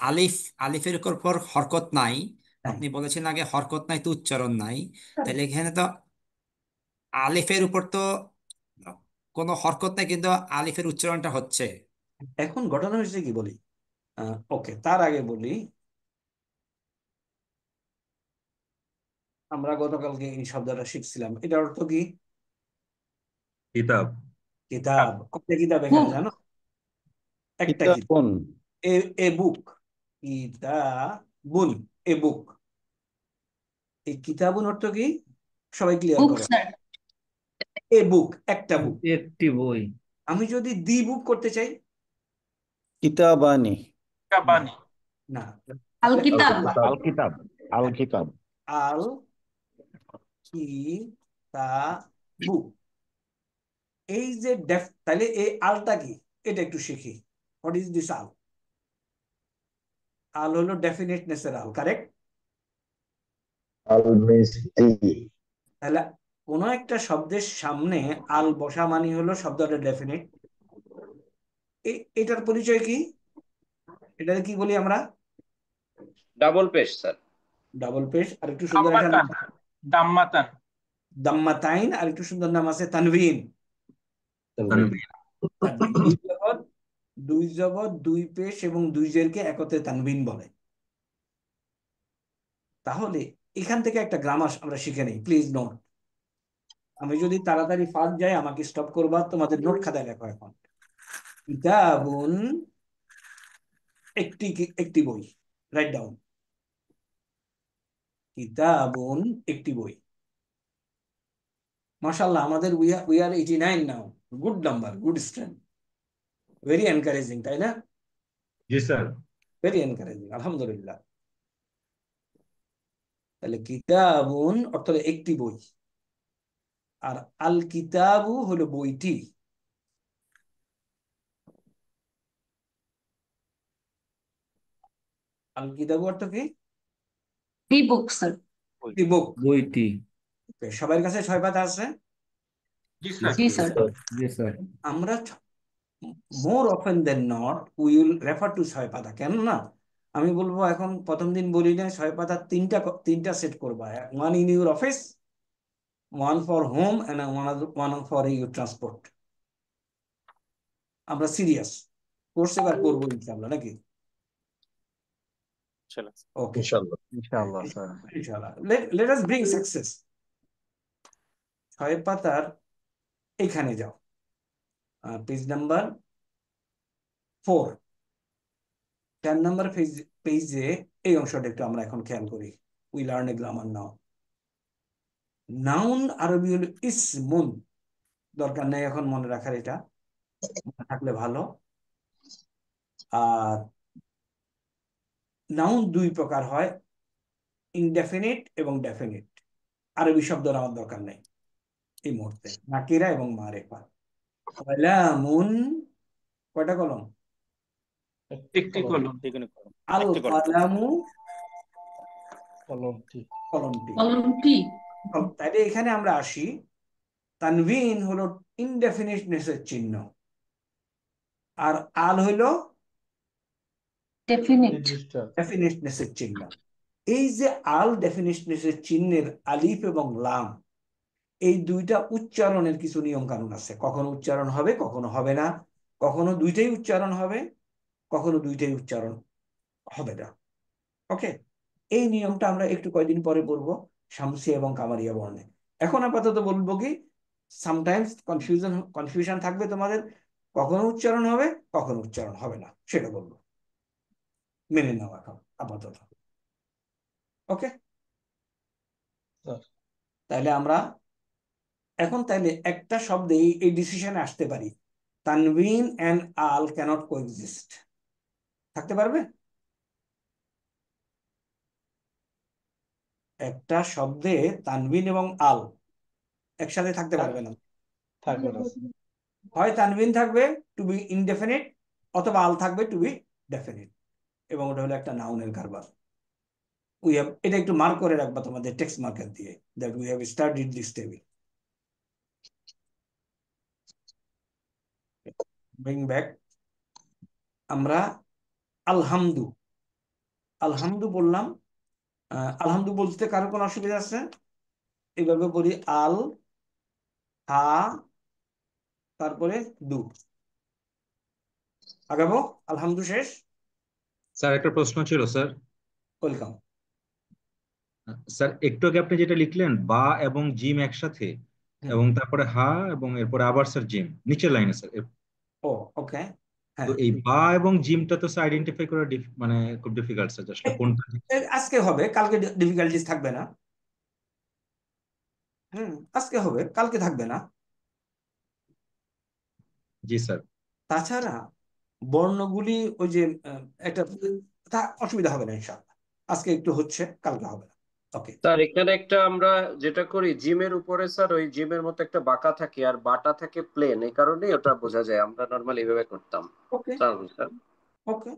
আলিফ, আলিফের উপর হরকত নাই। হ্যাঁ, আপনি বলেছেন আগে হরকত নাই তো উচ্চারণ নাই। তাহলে এখানে তো আলিফের উপর তো কোনো হরকত নাই, কিন্তু আলিফের উচ্চারণটা হচ্ছে। এখন ঘটনা হয়েছে কি বলি, ওকে, তার আগে বলি, আমরা গতকালকে এই শব্দটা শিখছিলাম, এটার অর্থ কি? কিতাব। কিতাব। কয়টা কিতাব এখানে জানো? একটা কিতাব। কিতাবুন। এ এ বুক, কিতাবুন, এ বুক। এই কিতাবুন অর্থ কি? সবাই ক্লিয়ার বুক করো। স্যার। এ বুক, একটা বুক। একটি বই। আমি যদি দি বুক করতে চাই, কিতাবানি। না, বাণী। না, আল তাহলে আল কিতাব। কিতাব। আল কিতাব। আল কিতাব। আল কিতাবু। এই যে তাহলে এই আলটা কি, এটা একটু শিখি। হোয়াট ইজ দিস আল? আল হলো ডেফিনেটনেসের আল, কারেক্ট? আল মিস্ত্রি। তাহলে কোন একটা শব্দের সামনে আল বসা মানে হলো শব্দটা ডেফিনেট। এটার পরিচয় কি? এটাকে কি বলি আমরা? ডাবল পেশ স্যার। ডাবল পেশ। আর একটু সুন্দর একটা দাম্মাতান। নাম, দাম্মাতান। দাম্মাতাইন। আর একটু সুন্দর নাম আছে তানভিন। তানবীর। তানভিন, দুই জবর, দুই পেশ এবং দুই জেরকে একত্রে তানভিন বলে। তাহলে এখান থেকে একটা গ্রামার আমরা শিখে নেই, প্লিজ নোট। আমি যদি তাড়াতাড়ি ফার্স্ট যাই আমাকে স্টপ করবা, তোমাদের নোট খাতায় লেখো এখন। কিতাবুন, একটি একটি বই, রাইট ডাউন। কিতাবুন, একটি বই। মাশাআল্লাহ, আমাদের we are 89 now. Good number, good strength, very encouraging, তাই না? জি স্যার। ভেরি এনকারেজিং, আলহামদুলিল্লাহ। তাহলে কিতাবুন অর্থ হলো একটি বই, আর আল কিতাবু হলো বইটি। আল কিতাবু অর্থ কি? The book sir. The book. বইটি। সবার কাছে 6 পাতা আছে? জি স্যার। জি স্যার। জি স্যার। আমরা more often than not we will refer to 6 পাতা। কেন না, আমি বলবো এখন প্রথম দিন বলি না 6 পাতা, তিনটা সেট করবা। One in your office, one for home, and one for your transport. আমরা সিরিয়াস কোর্স এবার করবো ইনশাআল্লাহ, নাকি? ওকে, ইনশাআল্লাহ। ইনশাআল্লাহ স্যার। ইনশাআল্লাহ। Let us bring success. 6 পাতার এখানে যাও, পেজ নাম্বার 4, 10 নাম্বার পেজে এই অংশটা একটু আমরা এখন খেয়াল করি। We learn a grammar now. Noun আরবি হলো ইসমুন। দরকার নেই এখন মনে রাখার, এটা মনে থাকলে ভালো। আর নাউন দুই প্রকার হয়, ইনডেফিনিট এবং ডেফিনিট। আরবি শব্দ আমার দরকার নেই এই মুহূর্তে। নাকিরা এবং মারেফা। কলামুন, কয়টা কলম? একটি কলম। আল কলামু, কলমটি। কলমটি। কলমটি। তাইলে এখানে আমরা আসি, তানভিন হলো ইনডেফিনিটনেসের চিহ্ন, আর আল হলো ডেফিনিট। ডেফিনিটনেসের চিহ্ন। এই যে আল ডেফিনিটনেসের চিহ্নের আলিফ এবং লাম, এই দুইটা উচ্চারণের কিছু নিয়ম কানুন আছে। কখনো উচ্চারণ হবে, কখনো হবে না। কখনো দুইটাই উচ্চারণ হবে, কখনো দুইটাই উচ্চারণ হবে না। ওকে, এই নিয়মটা আমরা একটু কয়দিন পরে পড়বো শামসি এবং কামারিয়া বর্ণে। এখন আপাতত বলবো কি, সামটাইমস কনফিউশন থাকবে তোমাদের, কখনো উচ্চারণ হবে, কখনো উচ্চারণ হবে না, সেটা বলবো। মেনে নাও এখন আপাতত। ওকে, তাহলে আমরা এখন তাইলে একটা শব্দে এই ডিসিশনে আসতে পারি, তানভিন এন্ড আল ক্যানট কোএক্সিস্ট। থাকতে পারবে? একটা শব্দে তানভিন এবং আল একসাথে থাকতে পারবে না। থাকবে না। হয় তানভিন থাকবে টু বি ইনডেফিনিট, অথবা আল থাকবে টু বি ডেফিনিট, এবং ওটা হলো একটা নাউনের কারবার। এটা একটু মার্ক করে রাখবা তোমাদের টেক্সট মার্কার দিয়ে, that we have studied this table. Bring back. আমরা আলহামদু, আলহামদু বললাম। আলহামদু বলতে কারো কোনো অসুবিধা আছে? এইভাবে বলি আল হা তারপরে দু, আগাবো। আলহামদু শেষ। স্যার একটা প্রশ্ন ছিল স্যার। ওয়েলকাম। স্যার একটু আগে আপনি যেটা লিখলেন বা এবং জিম একসাথে, হুম। এবং তারপরে হা এবং এরপরে আবার স্যার জিম নিচের লাইনে স্যার। ও ওকে। তো হ্যাঁ, এই বা এবং জিমটা তো স্যার আইডেন্টিফাই করা মানে খুব ডিফিকাল্ট স্যার, আসলে কোনটা। আজকে হবে, কালকে ডিফিকাল্টিস থাকবে না। আজকে হবে, কালকে থাকবে না। জি স্যার। তাছাড়া বর্ণগুলি ওই যে একটা অসুবিধা হবে না ইনশাআল্লাহ। আজকে একটু হচ্ছে, কালকে হবে না। ওকে। স্যার এখানে একটা আমরা যেটা করি জিমের উপরে স্যার ওই জিমের মতো একটা বাঁকা থাকে আর বাটা থাকে প্লেন, এই কারণেই ওটা বোঝা যায়, আমরা নর্মালি এইভাবে করতাম। ওকে। স্যার ওকে,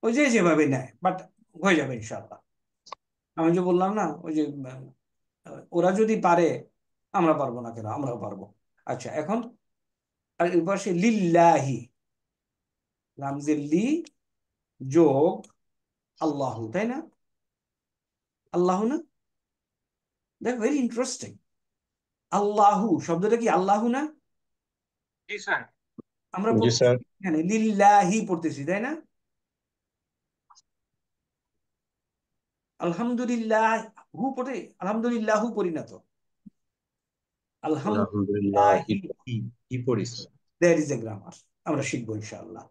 ওই যে যেভাবে নেয়, বাট হয়ে যাবে ইনশাআল্লাহ। আমি যে বললাম না, ওই যে ওরা যদি পারে আমরা পারবো না কেন? আমরাও পারবো। আচ্ছা, এখন আর এর পাশে লিল্লাহি, লামজে লি যোগ আল্লাহু, তাই না? আল্লাহু না? দেখ, ভেরি ইন্টারেস্টিং। আল্লাহু শব্দটা কি আল্লাহু না? জি স্যার। আমরা জি পড়তেছি স্যার। এখানে লিল্লাহি পড়তেছি, তাই না? আলহামদুলিল্লাহ হু পড়ে আলহামদুলিল্লাহু পড়ি না তো। আলহামদুলিল্লাহ আলহামদুলিল্লাহি। কি পড়ি sir? There is a grammar, আমরা শিখবো ইনশাআল্লাহ।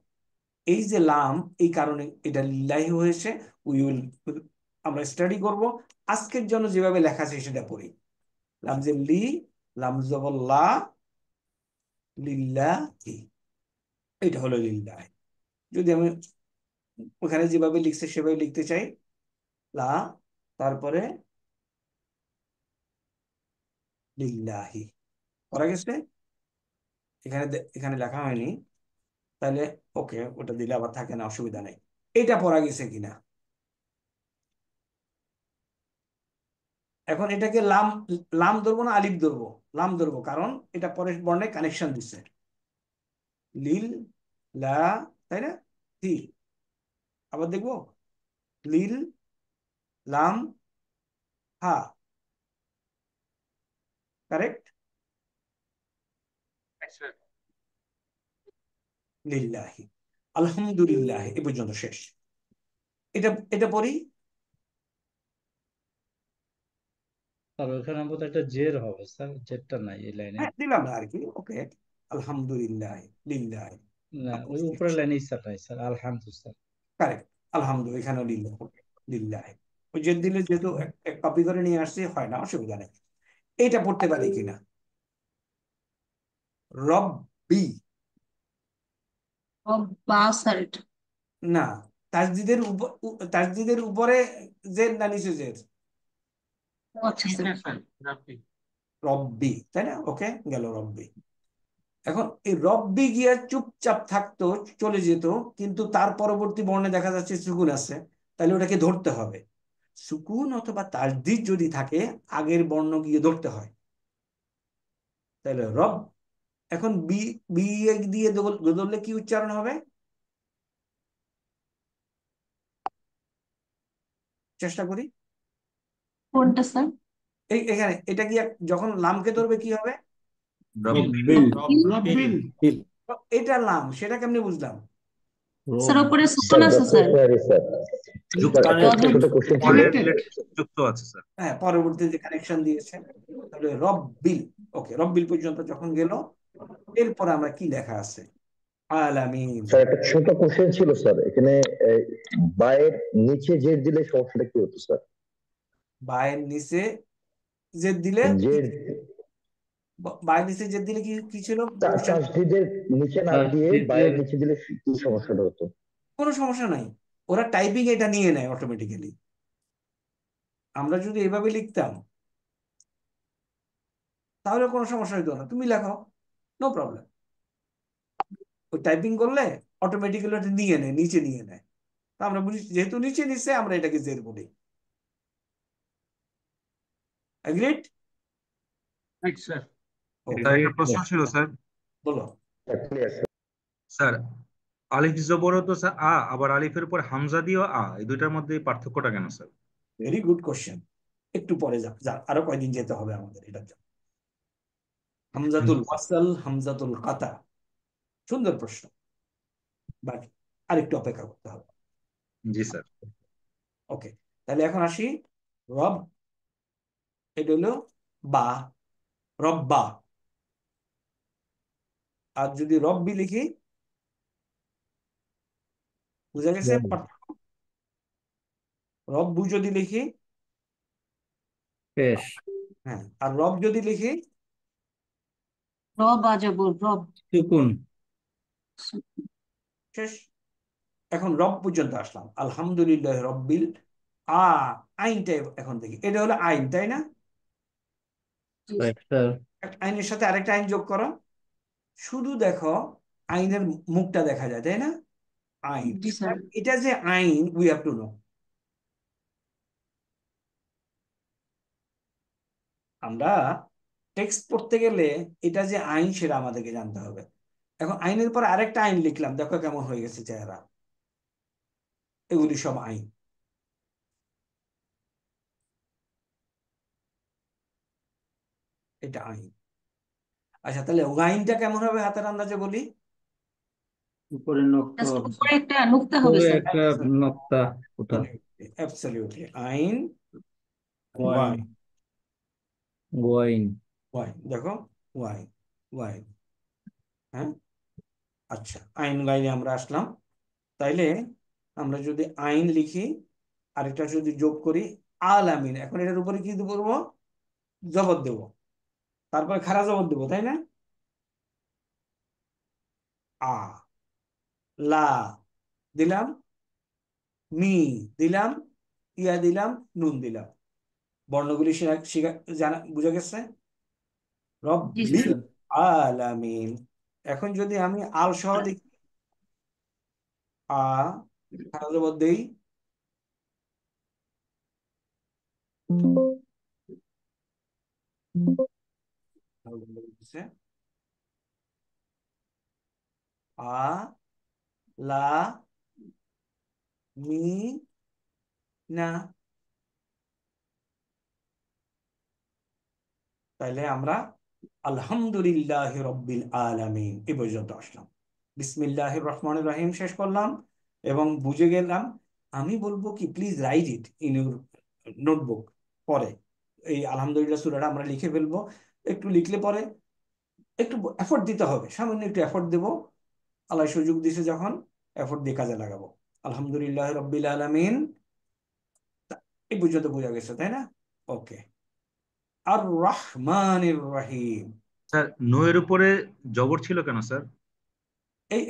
এই যে লাম, এই কারণে এটা লিল্লাহি হয়েছে। উইল আমরা স্টাডি করব। আজকের জন্য যেভাবে লেখা আছে সেটা পড়ি। লামজে লি, লামজবল্লা, লিল্লাহি, এটা হলো লিল্লাহি। যদি আমি ওখানে যেভাবে লিখছে সেভাবে লিখতে চাই, লা তারপরে লিল্লাহি, করা গেছে। এখানে এখানে লেখা হয়নি, তাহলে ওকে, ওটা দিলে আবার থাকে না, অসুবিধা নেই। এটা পড়া গেছে কিনা? এখন এটাকে লাম, লাম ধরবো না আলিফ ধরবো? লাম ধরবো, কারণ এটা পরের বর্ণে কানেকশন দিচ্ছে। লিল লা, তাই না? হি, আবার দেখবো লিল লাম হা, কারেক্ট। স্যার লিল্লাহি, আলহামদুলিল্লাহ, এ পর্যন্ত শেষ। এটা এটা পড়ি। স্যার ওখানে বোধহয় একটা জের হবে স্যার, জেরটা নাই এই লাইনে। হ্যাঁ, দিলাম না আর কি। ওকে, আলহামদুলিল্লাহ, লিল্লাহ, না, ওই উপরের লাইনে স্যার নাই স্যার, আলহামদু স্যার। কারেক্ট। আলহামদুলিল্লাহ, এখানেও লিল্লাহ, লিল্লাহ। ওই যে দিলে যেহেতু কপি করে নিয়ে আসছি, হয় না, অসুবিধা নেই। এইটা পড়তে পারি কিনা? রব্বি, ও বা স্যার এটা। না, তাসদিদের উপর, তাসদিদের উপরে জের না নিচে জের? ও আচ্ছা স্যার। নিচে স্যার রাব্বি। রব্বি, তাই না? ওকে, গেল রব্বি। এখন এই রব্বি গিয়ে চুপচাপ থাকতো, চলে যেত, কিন্তু তার পরবর্তী বর্ণে দেখা যাচ্ছে সুকুন আছে, তাহলে ওটাকে ধরতে হবে। সুকুন অথবা তাসদিদ যদি থাকে, আগের বর্ণ গিয়ে ধরতে হয়। তাহলে রব, এখন বি, বি দিয়ে ধরলে কি উচ্চারণ হবে? চেষ্টা করি। কোনটা স্যার? এই এখানে এটা কি যখন লামকে ধরবে কি হবে? রব্বিল। রব্বিল। এটা লাম, সেটা কেমনে বুঝলাম? স্যার উপরে সুকুন আছে স্যার। যুক্ত পরের যুক্ত আছে স্যার। হ্যাঁ, পরবর্তীতে কানেকশন দিয়েছে। তাহলে রব্বিল। ওকে, রব্বিল পর্যন্ত যখন গেল, এরপর আমরা কি লেখা আছে? আলামিন। স্যার একটা ছোট কোশ্চেন ছিল স্যার এখানে, বায়ের নিচে জেড দিলে সমস্যাটা কি হতো স্যার? বায়ের নিচে জেদ দিলে জেড বায়ের নিচে জেদ দিলে কি কি ছিল? তাসদিদের নিচে না দিয়ে বায়ের নিচে দিলে কি সমস্যাটা হতো? কোনো সমস্যা নাই, ওরা টাইপিং এটা নিয়ে নেয় অটোমেটিক্যালি। আমরা যদি এভাবে লিখতাম তাহলে কোনো সমস্যা হতো না, তুমি লেখো, নো প্রবলেম। ওই টাইপিং করলে অটোমেটিক্যালি ওটা নিয়ে নেয়, নিচে নিয়ে নেয়। তা আমরা বুঝি, যেহেতু নিচে নিচ্ছে, আমরা এটাকে জের বলি। এগ্রিড? স্যার ওকে, স্যার একটা প্রশ্ন ছিল স্যার। বলো। স্যার আলিফ জবরও তো স্যার আ, আবার আলিফের উপর হামজা দিয়েও আ, এই দুইটার মধ্যে এই পার্থক্যটা কেন স্যার? Very good question. একটু পরে যা আরো কয়দিন যেতে হবে আমাদের এটার জন্য। হামজাতুল ওয়াসল, হামজাতুল কাতা, সুন্দর প্রশ্ন, বাট আরেকটু অপেক্ষা করতে হবে। জি স্যার। ওকে, তাহলে এখন আসি রব, এটা হলো বা, রব্বা। আর যদি রব্বি লিখি, বুঝা গেছে পার্থক্য? রব্বু যদি লিখি, পেশ। হ্যাঁ, আর রব যদি লিখি, রব আজবর রব। সুকুন। শেষ। এখন রব পর্যন্ত আসলাম, আলহামদুলিল্লাহ রব্বিল আ, আইনটা এখন দেখি, এটা হলো আইন, তাই না? Right sir. আইনের সাথে আরেকটা আইন যোগ করো, শুধু দেখো আইনের মুখটা দেখা যায়, তাই না? আইন, জি স্যার। এটা যে আইন, উই হ্যাভ টু নো। আমরা টেক্সট পড়তে গেলে এটা যে আইন সেটা আমাদেরকে জানতে হবে। এখন আইনের পর আরেকটা আইন লিখলাম, দেখো কেমন হয়ে গেছে চেহারা। এগুলি সব আইন। এটা আইন। আচ্ছা, তাহলে আইনটা কেমন হবে হাতের আন্দাজে বলি। উপরে নক্তা জাস্ট হবে উপরে স্যার। একটা নুক্তা হবে উপরে স্যার। একটা নক্তা ওটা। অ্যাবসলিউটলি, আইন ওয়াইন। ওয়াই, ওয়াইন। ওয়াই, দেখো ওয়াই, ওয়াই, হ্যাঁ। আচ্ছা, আইন লাইনে আমরা আসলাম। তাইলে আমরা যদি আইন লিখি, আরেকটা যদি যোগ করি আলামিন, এখন এটার উপরে কি করবো? জবর দেব, তারপরে খারা জবর দেবো, তাই না? আ, লা দিলাম, মি দিলাম, ইয়া দিলাম, নুন দিলাম। বর্ণগুলি জানা বুঝা গেছে? জি রব্বিল স্যার। আলামিন। এখন যদি আমি আল সহ লিখি, আ, খারা জবর দেই, আ, লা, মি, না। তাইলে আমরা আলহামদুলিল্লাহ রব্বিল আলামিন এই পর্যন্ত আসলাম। বিসমিল্লাহির রহমানির রহিম শেষ করলাম এবং বুঝে গেলাম। আমি বলবো কি, please write it in your notebook. পরে এই আলহামদুলিল্লাহ সূরাটা আমরা লিখে ফেলবো। একটু লিখলে পরে একটু এফোর্ট দিতে হবে, সামান্য একটু এফোর্ট দেব। আল্লাহ সুযোগ দিছে যখন, এফোর্ট দিয়ে কাজে লাগাবো। আলহামদুলিল্লাহ রব্বিল আলামিন, এই পর্যন্ত বোঝা গেছে, তাই না? ওকে। আর রহমানির রহিম, স্যার নো এর উপরে জবর ছিল কেন স্যার?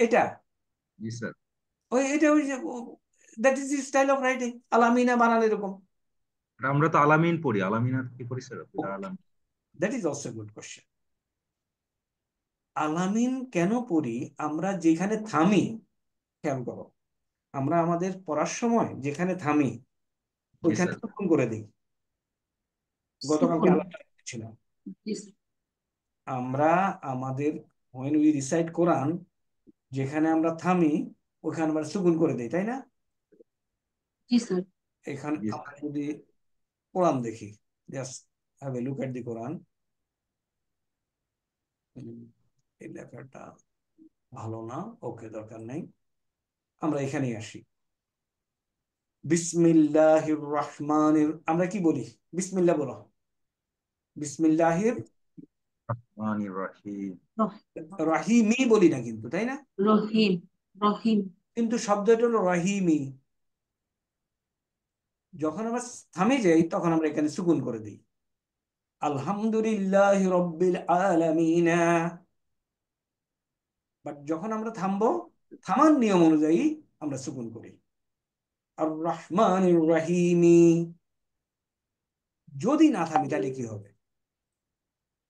এটা জি স্যার। এটা ওই যে, that is style of writing, আলামিনা বানান এরকম। আমরা তো আলামিন পড়ি, আলামিনা কি পড়ি স্যার? আলামিন। That is also good question. আলামিন কেন পড়ি আমরা? যেখানে থামি, খেয়াল করো, আমরা আমাদের পড়ার সময় যেখানে থামি জি ওইখানে স্যার। সুকুন করে দিই। গতকালকে সুকুন। আলোচনা করছিলাম, জি স্যার। আমরা আমাদের when we recite কোরআন, যেখানে আমরা থামি ওখানে আমরা সুকুন করে দিই, তাই না? জি স্যার। এখানে জি আমরা স্যার। যদি কোরআন দেখি, just have a look at the Quran. এই লেখাটা ভালো না, ওকে, দরকার নেই। আমরা এখানেই আসি। বিসমিল্লাহির রহমানির, আমরা কি বলি? বিসমিল্লাহ বলো। বিসমিল্লাহির রহমানির রহিম। রাহিমি বলি না কিন্তু, তাই না? রহিম। রহিম। কিন্তু শব্দটা হলো রাহিমি। যখন আমরা থামে যাই তখন আমরা এখানে সুকুন করে দিই। আলহামদুলিল্লাহ রব্বিল আলামিন। বাট যখন আমরা থামবো, থামার নিয়ম অনুযায়ী আমরা সুকুন করি। আর রহমানির রাহিমি, যদি না থামি তাহলে কি হবে?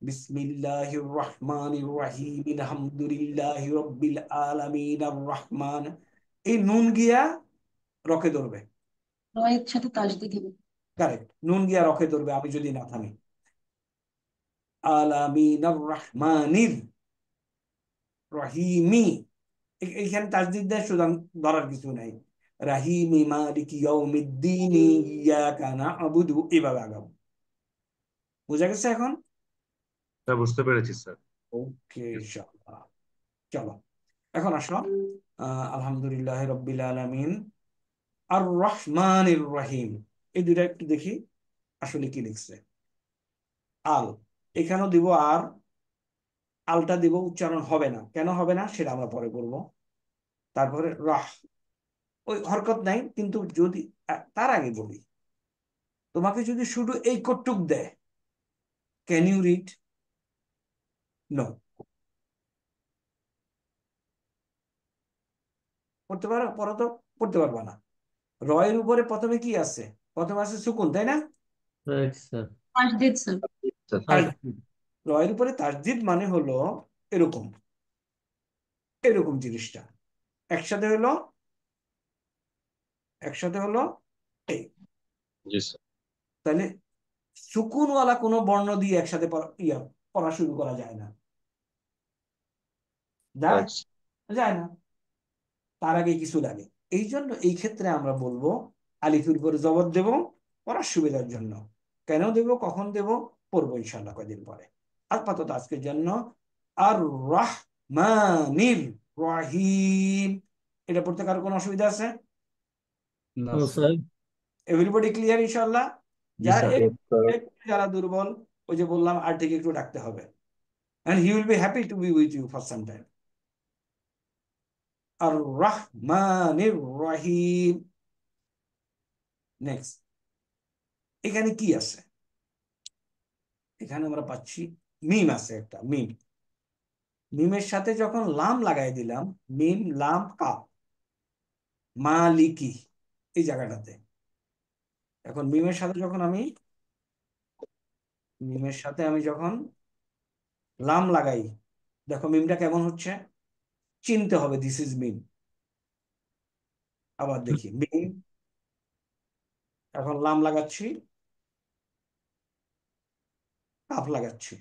বিসমিল্লাহির রহমানির রহিম, আলহামদুলিল্লাহি রাব্বিল আলামিন আর রহমান, এই নুন গিয়া রকে ধরবে। রয়ের সাথে তাসদিদ হবে। কারেক্ট, নুন গিয়া রকে ধরবে আমি যদি না থামি। আলামিন আর রহমানির রহিমি, এইখানে তাসদিদ দেয়, সুতরাং ধরার কিছু নাই। রাহিমি মালিকি ইয়াউমিদ্দিন ইয়াকা না'বুদু, এইভাবে আগাবো। বুঝা গেছে এখন? তা বুঝতে পেরেছি স্যার। ওকে, ইনশাআল্লাহ। চলো এখন আসো, আলহামদুলিল্লাহ রাব্বিল আলামিন আর রহমানির রহিম, এই দুইটা একটু দেখি আসলে কি লিখছে। আল, এখানেও দিব আর, আলটা দিব, উচ্চারণ হবে না। কেন হবে না সেটা আমরা পরে বলবো। তারপরে রাহ, ওই হরকত নাই, কিন্তু যদি তার আগে বলি, তোমাকে যদি শুধু এই কটুক দেয়, ক্যান ইউ রিড? নো। পড়তে পারো? পড়ো তো। পড়তে পারবা না। রয়ের উপরে প্রথমে কি আছে? প্রথমে আছে সুকুন, তাই না? Right sir. তাসদিদ স্যার। তাসদিদ। রয়ের উপরে তাসদিদ মানে হলো এরকম, এরকম জিনিসটা একসাথে হলো, একসাথে হলো এই। জি স্যার। তাহলে সুকুনওয়ালা কোনো বর্ণ দিয়ে একসাথে পড়া শুরু করা যায় না। যায়? রাইট। যায় না। তার আগে কিছু লাগে। এই জন্য এই ক্ষেত্রে আমরা বলবো আলিফের উপরে জবর দেব পড়ার সুবিধার জন্য। কেন দেব, কখন দেব, পড়বো ইনশাল্লাহ কয়দিন পরে। আপাতত আজকের জন্য আর রাহমানির রহিম, এটা পড়তে কারো কোনো অসুবিধা আছে? না স্যার। এভরিবডি ক্লিয়ার ইনশাল্লাহ? জি স্যার। যারা দুর্বল, ওই যে বললাম আর থেকে একটু ডাকতে হবে, and he will be happy to be with you for some time. আর রহমানির রহিম। নেক্সট, এখানে কি আছে? এখানে আমরা পাচ্ছি মিম আছে, একটা মিম। মিমের সাথে যখন লাম লাগাই দিলাম, মিম লাম কাফ, মালিকি, এই জায়গাটাতে। এখন মিমের সাথে যখন আমি, মিমের সাথে আমি যখন লাম লাগাই, দেখো মিমটা কেমন হচ্ছে, চিনতে হবে দিস ইজ মিম। আবার দেখি মিম, এখন লাম লাগাচ্ছি, কাফ লাগাচ্ছি।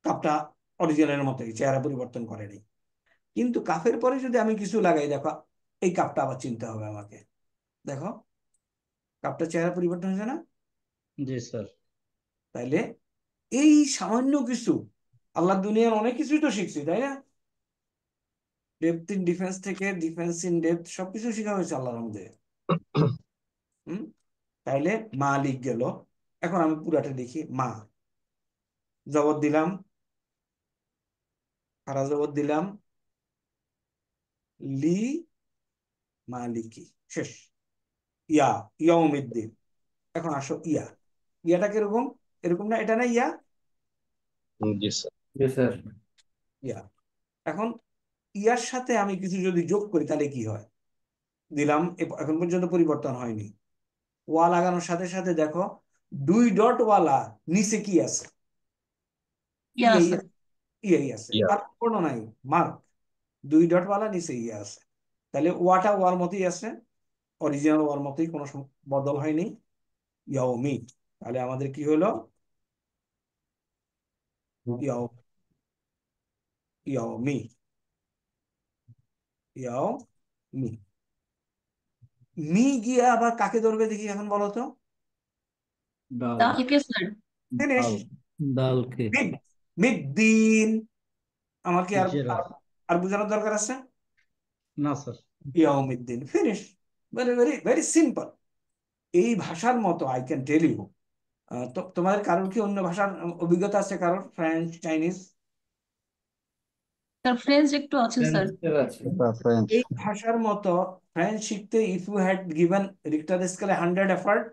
কাফটা অরিজিনালের মতোই, চেহারা পরিবর্তন করেনি। কিন্তু কাফের পরে যদি আমি কিছু লাগাই, দেখো এই কাফটা আবার চিনতে হবে আমাকে। দেখো কাফটা চেহারা পরিবর্তন হয়েছে না? জি স্যার। তাইলে এই সামান্য কিছু, আল্লাহ দুনিয়ার অনেক কিছুই তো শিখছি, তাই না? ডেপথ ইন ডিফেন্স থেকে ডিফেন্স ইন ডেপথ সবকিছু শেখা হয়েছে আল্লাহর মধ্যে। হম, তাইলে মালিক গেল। এখন আমি পুরাটা দেখি, মা জবর দিলাম, খারা জবর দিলাম, লি মালিকি, শেষ। ইয়া, ইয়াউমিদ্দিন। এখন আসো ইয়া, ইয়াটা কিরকম? এরকম না? এটা না ইয়া? জি স্যার। জি স্যার। ইয়া। এখন ইয়ার সাথে আমি কিছু যদি যোগ করি তাহলে কি হয়? দিলাম, এখন পর্যন্ত পরিবর্তন হয়নি। ওয়া লাগানোর সাথে সাথে দেখো দুই ডট ওয়ালা নিচে কি আছে? ইয়া ইয়াই, স্যার। ইয়াই আছে, ইয়া। আর কোনো নাই, মার্ক। দুই ডট ওয়ালা নিচে ইয়া আছে। তাহলে ওয়াটা ওয়ার মতোই আছে, অরিজিনাল ওয়ার মতোই, কোনো বদল হয়নি। ইয়াউমি, তাহলে আমাদের কি হলো? ইয়াও, ইয়াউমি, ইয়াউমি। মি গিয়ে আবার কাকে ধরবে দেখি এখন বলো তো? ডাল। দালকে স্যার। ফিনিশ। ডাল। ডালকে। মিড, মিড-দিন। আমার কি আর জের আর আর বোঝানোর দরকার আছে? না স্যার। ইয়াউমিদ্দিন, finish. Very very very simple. এই ভাষার মতো আই ক্যান টেল ইউ। তো তোমাদের কারোর কি অন্য ভাষার অভিজ্ঞতা আছে? কারোর ফ্রেঞ্চ, চাইনিজ? স্যার ফ্রেঞ্চ একটু আছে স্যার। এই ভাষার মতো ফ্রেঞ্চ শিখতে, if you had given Richter স্কেলে 100 এফার্ট,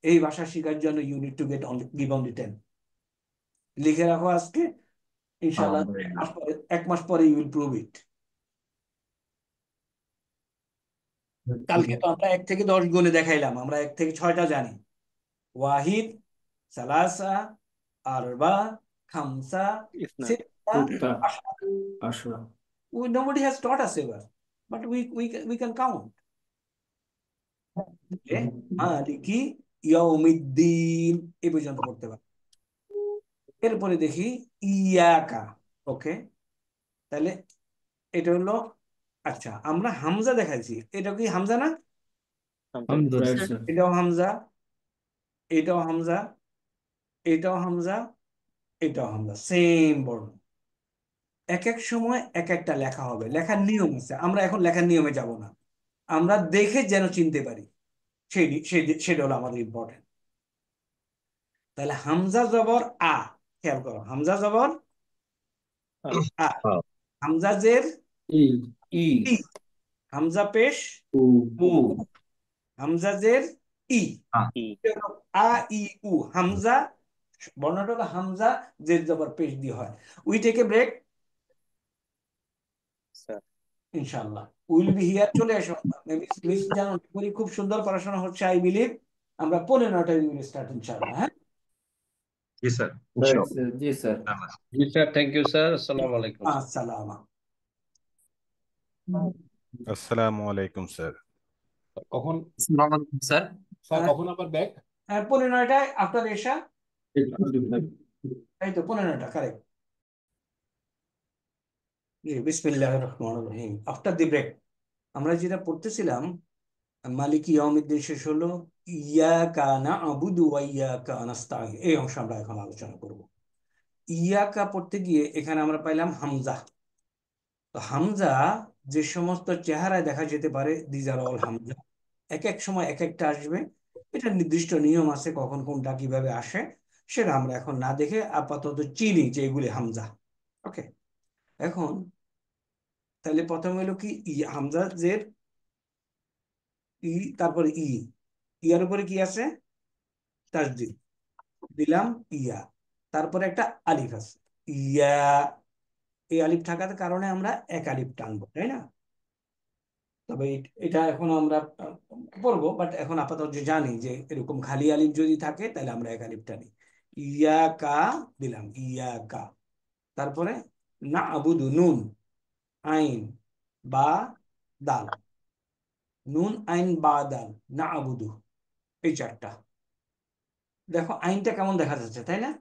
এই ভাষা শেখার জন্য you need to get give only 10। লিখে রাখো আজকে, ইনশাআল্লাহ এক মাস পরে ইউ উইল প্রুভ ইট। কালকে তো আমরা 1 থেকে 10 গুণে দেখাইলাম, আমরা 1 থেকে 6টা জানি। Wahid, সালাসা, আরবা, খামসা, সিত্তা, আশরা। Nobody has taught us ever, but we can count. মালিকি ইয়াউমিদ্দিন, এই পর্যন্ত পড়তে পারি। এরপরে দেখি ইয়াকা। ওকে, তাহলে এটা হলো আচ্ছা, আমরা হামজা দেখাইছি, এটা কি হামজা না? Hamza Yes, sir. sir. এটাও হামজা, এটাও হামজা, এটাও হামজা, এটাও হামজা, সেম বর্ণ। এক এক সময় এক একটা লেখা হবে, লেখার নিয়ম আছে, আমরা এখন লেখার নিয়মে যাব না, আমরা দেখে যেন চিনতে পারি, সেটা হলো আমাদের ইম্পর্টেন্ট। তাহলে হামজা জবর আ, খেয়াল করো, হামজা জবর আ, হামজা জের ই ই, হামজা পেশ উ উ, হামজা জের ই, আ। এটা হলো আ ই উ। হামজা বর্ণটা হলো হামজা জের জবর পেশ দিয়ে হয়। We take a break, sir ইনশাআল্লাহ উইল বি হিয়ার, চলে এসো। মিস জানো খুব সুন্দর পড়াশোনা হচ্ছে, আই বিলিভ। আমরা 15টায় উইল স্টার্ট ইনশাআল্লাহ। হ্যাঁ, জি স্যার, রাইট ইনশাআল্লাহ। স্যার। জি স্যার। জি স্যার, থ্যাংক ইউ স্যার, আসসালামু আলাইকুম। আসসালাম। আসসালামু আলাইকুম স্যার। কখন স্যার স্যার কখন আবার ব্যাক? 15টায় আফটার এশা, এই তো 15টা কারেক্ট। বিসমিল্লাহির রহমানির রহিম। আফটার দি ব্রেক আমরা যেটা পড়তেছিলাম, মালিকি ইয়াউমিদ্দিন শেষ হলো, ইয়াকা না'বুদু ওয়া ইয়াকা নাস্তাঈন, এই অংশ আমরা এখন আলোচনা করব। ইয়াকা পড়তে গিয়ে এখানে আমরা পাইলাম হামজা। তো হামজা যে সমস্ত চেহারায় দেখা যেতে পারে, দিজ আর অল হামজা। এক এক সময় এক একটা আসবে, এটা নির্দিষ্ট নিয়ম আছে, কখন কোনটা কিভাবে আসে সেটা আমরা এখন না দেখে আপাতত চিনি যে এগুলি হামজা। ওকে, এখন তাহলে প্রথম হলো কি, হামজা জের ই, তারপরে ইয়ার উপরে কি আছে, তাসদিদ দিলাম, ইয়া, তারপরে একটা আলিফ আছে, ইয়া। এই আলিফ থাকার কারণে আমরা এক আলিফ টানবো, তাই না? তবে এটা এখন আমরা পড়বো, বাট এখন আপাতত যে জানি যে এরকম খালি আলিফ যদি থাকে তাহলে আমরা এক আলিফ টানি। ইয়া কা দিলাম, ইয়া কা, তারপরে না আবুদু, নুন আইন বা দাল, নুন আইন বা দাল, না আবুদু, এই চারটা। দেখো আইনটা কেমন দেখা যাচ্ছে, তাই না?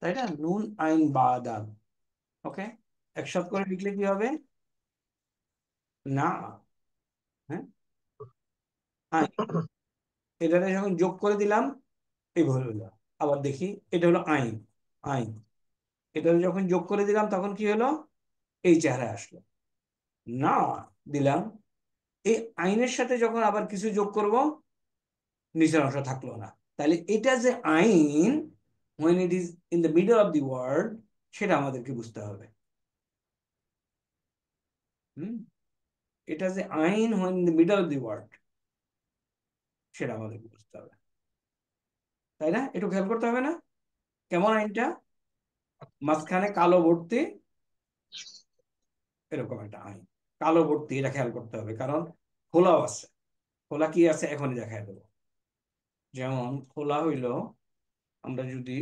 তাই না, নুন আইন বা দাল। ওকে, একসাথে করে লিখলে কি হবে, না, হ্যাঁ, আইন। এটা যখন যোগ করে দিলাম এইভাবে হলো। আবার দেখি, এটা হলো আইন, আইন, এটা যখন যোগ করে দিলাম তখন কি হলো, এই চেহারায় আসলো, না দিলাম। এই আইনের সাথে যখন আবার কিছু যোগ করব, নিচের অংশ থাকলো না। তাহলে এটা যে আইন, when it is in the middle of the word, সেটা আমাদেরকে বুঝতে হবে। এটা যে আইন when in the middle of the word, সেটা আমাদেরকে বুঝতে হবে, তাই না? একটু খেয়াল করতে হবে না, কেমন আইনটা, মাঝখানে কালো ভর্তি, এরকম একটা আইন, কালো ভর্তি, এটা খেয়াল করতে হবে, কারণ খোলাও আছে। খোলা কি আছে এখনই দেখাই দেবো। যেমন খোলা হইল, আমরা যদি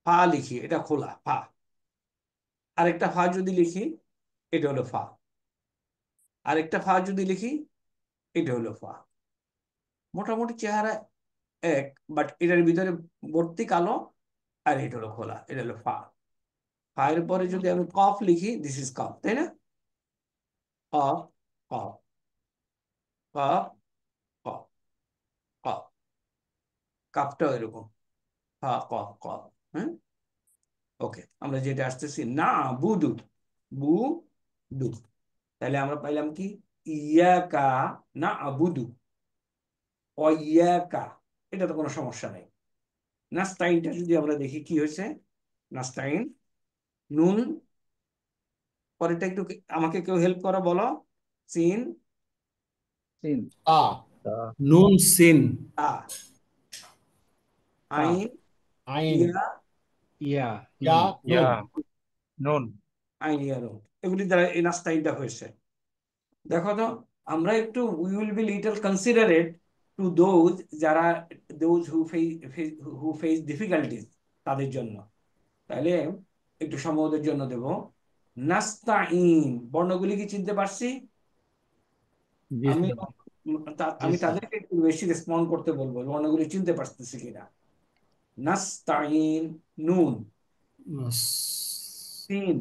ফা লিখি, এটা খোলা ফা, আরেকটা ফা যদি লিখি, এটা হলো ফা, আরেকটা ফা যদি লিখি, এটা হলো ফা। মোটামুটি চেহারা এক, বাট এটার ভিতরে ভর্তি কালো, আর এটা হলো খোলা, এটা হলো ফা। ফা এর পরে যদি আমি কফ লিখি, দিস ইজ কফ, তাই না? কফ, কফ, কফ, কফ, কফ, কাফটাও এরকম, ফা কফ কফ। হ্যাঁ, ওকে, আমরা যেটা আসতেছি, না বুদু, বু দু, তাহলে আমরা পাইলাম কি, ইয়াকা না আবুদু ও ইয়াকা, এটা তো কোনো সমস্যা নেই। নাস্তাইনটা যদি আমরা দেখি কি হয়েছে, নাস্তাইন, নুন, পরেরটা একটু আমাকে কেউ হেল্প করো, বলো, সিন, সিন আ, নুন সিন আ, আইন, আইন, ইয়া, ইয়া ইয়া, ইয়া, নুন। নুন। আইন, ইয়া, নুন, এগুলি দ্বারা এই নাস্তাইনটা হয়েছে। দেখো তো, আমরা একটু we will be little considerate to those, যারা দোজ হু ফেস ডিফিকাল্টিজ, তাদের জন্য। তাহলে একটু সময় ওদের জন্য দেব। নাস্তাইন বর্ণগুলি কি চিনতে পারছি? জি আমি স্যার। জি আমি স্যার। তাদেরকে একটু বেশি রেসপন্ড করতে বলবো, বর্ণগুলি চিনতে পারতেছি কিনা। নাস্তাইন, নুন, সিন,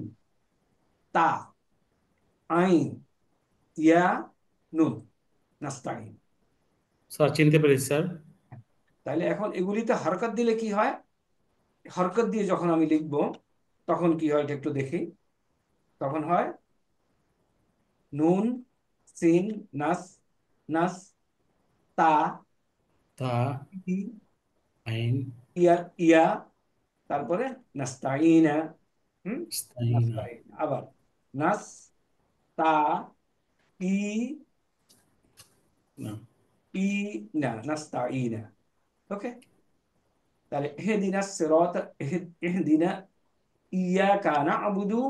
তা, আইন, ইয়া, নুন, নাস্তাইন। স্যার চিনতে পেরেছি স্যার। তাহলে এখন এগুলিতে হরকত দিলে কি হয়? হরকত দিয়ে যখন আমি লিখব তখন কি হয় এটা একটু দেখি। তখন হয় নুন, সিন, নাস, নাস, তা, তা, ই, আইন, ইয়া, ইয়া, তারপরে নাস্তাইনা। ইস্তাইনা। নাস্তাইন, আবার নাস, তা, ই, না, ই, না, নাস্তাইনা। ওকে, তাহলে ইহদিনা সিরাত, ইহদিনা ইয়াকা না'বুদু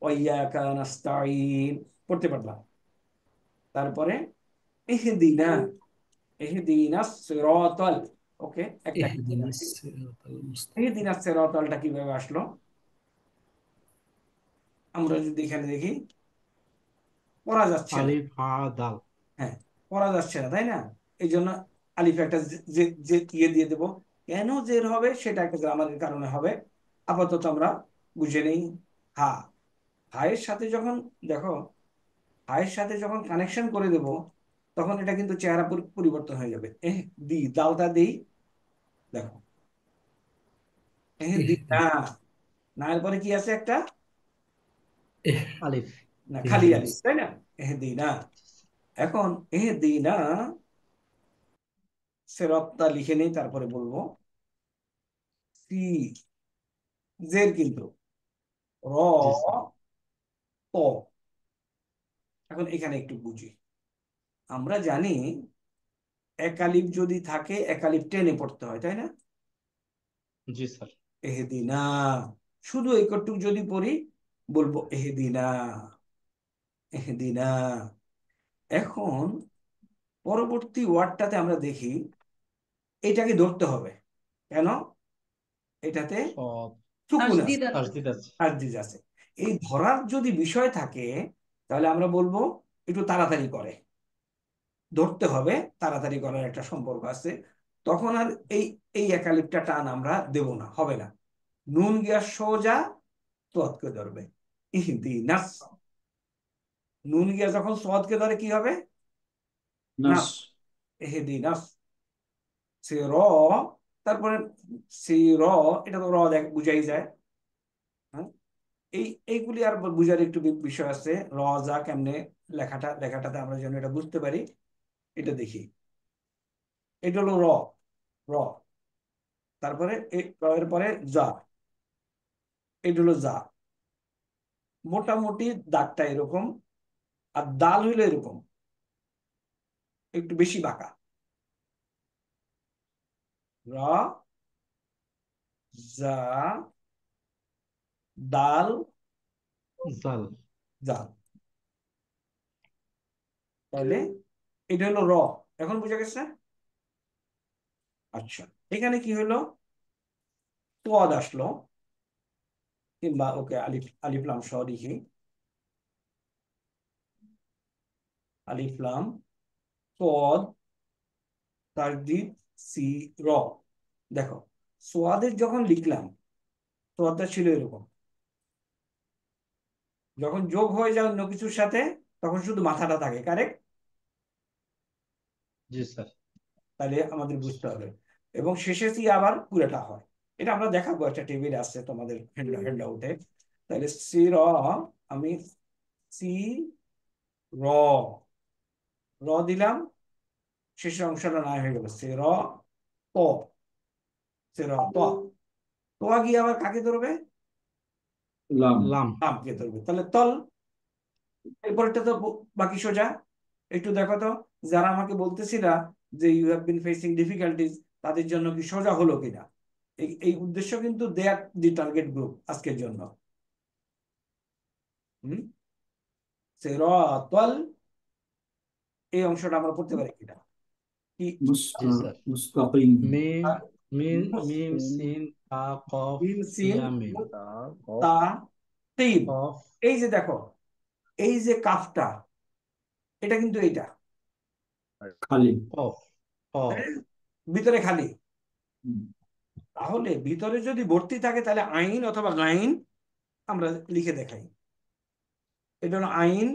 ওয়া ইয়াকা নাস্তাইন পড়তে পারলাম। তারপরে ইহদিনা, ইহদিনা সিরাতাল। ওকে, একটা ইহদিনাস সিরাতাল মুস্তাকিম। ইহদিনা সিরাতালটা কিভাবে আসলো? আমরা যদি এখানে দেখি, পড়া যাচ্ছে না। আলিফ হা দাল। হ্যাঁ, পড়া যাচ্ছে না, তাই না? এই জন্য আলিফ একটা যে যে ইয়ে দিয়ে দেবো। কেন জের হবে সেটা একটা গ্রামারের কারণে হবে। আপাতত আমরা বুঝে নেই। হা, হায়ের সাথে যখন, দেখো, হায়ের সাথে যখন কানেকশন করে দেব তখন এটা কিন্তু চেহারা পরিবর্তন হয়ে যাবে। দি, দালটা দিই, দেখো, দি না, না এর পরে কি আছে একটা? আলিফ। না, খালি আলিফ, ইহদিনাস। তাই না? দি না। এখন দি না সেরতটা লিখে নেই, তারপরে বলবো সি, জের কিন্তু, র, জি স্যার। ত। এখন এখানে একটু বুঝি। আমরা জানি এক আলিফ যদি থাকে এক আলিফ টেনে পড়তে হয়, তাই না? জি স্যার। এহেদিনা, শুধু একটু যদি পড়ি বলবো এহেদিনা, এহেদিনা। এখন পরবর্তী ওয়ার্ডটাতে আমরা দেখি এটাকে ধরতে হবে। কেন? এটাতে সদ সুকুন আছে, তাসদিদ আছে। তাসদিদ আছে। তাসদিদ আছে। এই ধরার যদি বিষয় থাকে তাহলে আমরা বলবো একটু তাড়াতাড়ি করে ধরতে হবে, তাড়াতাড়ি করার একটা সম্পর্ক আছে। তখন আর এই এই একালিপটা টান আমরা দেব না, হবে না। নুন গিয়া সোজা তোয়াতকে ধরবে, ইহদিনাস। নুন গিয়া যখন সোয়াদকে ধরে কি হবে? না, নাস। ইহদিনাস। সে র, তারপরে সে র, এটা তো র দেখ বুঝাই যায়। হ্যাঁ, এইগুলি আর বুঝার একটু বিষয় আছে। র যা কেমনে লেখাটাতে আমরা যেন এটা বুঝতে পারি, এটা দেখি। এটা হলো র, র, তারপরে এর পরে যা, এটা হলো যা। মোটামুটি দাগটা এরকম, আর দাল হইলো এরকম একটু বেশি বাঁকা। র, যা, দাল, জাল। জাল। তাহলে এটা হলো র। এখন বুঝা গেছে? আচ্ছা, এখানে কি হলো? তোয়াদ আসলো, কিংবা ওকে আলিফ, আলিফ লাম সহ লিখি, আলিফ লাম তোয়াদ, তাসদিদ, সি, র। দেখো, সোয়াদের যখন লিখলাম তোয়াদটা ছিল এরকম, যখন যোগ হয়ে যায় অন্য কিছুর সাথে তখন শুধু মাথাটা থাকে, কারেক্ট? জি স্যার। তাহলে আমাদের বুঝতে হবে। এবং শেষে সি আবার পুরোটা হয়। এটা আমরা দেখাবো, একটা টেবিল আছে তোমাদের হ্যান্ড আউটে। তাহলে সি র, আমি সি র, র দিলাম, শেষের অংশটা না হয়ে গেল সি র ত, সি র ত। তোয়া গিয়ে আবার কাকে ধরবে? লাম। লামকে ধরবে। তাহলে তল, এরপরটা তো বাকি সোজা। একটু দেখো তো, যারা আমাকে বলতেছিলা যে you have been facing difficulties, তাদের জন্য কি সোজা হলো কিনা। এই উদ্দেশ্য কিন্তু দেয়ার দি টার্গেট গ্রুপ আজকের জন্য। হুম, সিরাতাল, এই অংশটা আমরা পড়তে পারি কিনা? কি জি স্যার। মুস্তাকিম। মিম, আর মিম, মিম, সিন, তা, কফ, মিম, সিন, ইয়া, মিম। তা, তিন। কফ। এই যে দেখো, এই যে কাফটা, এটা কিন্তু এইটা, খালি। কফ। কফ। ভিতরে খালি। তাহলে ভিতরে যদি ভর্তি থাকে তাহলে আইন অথবা গাইন আমরা লিখে দেখাই। এটা হলো আইন,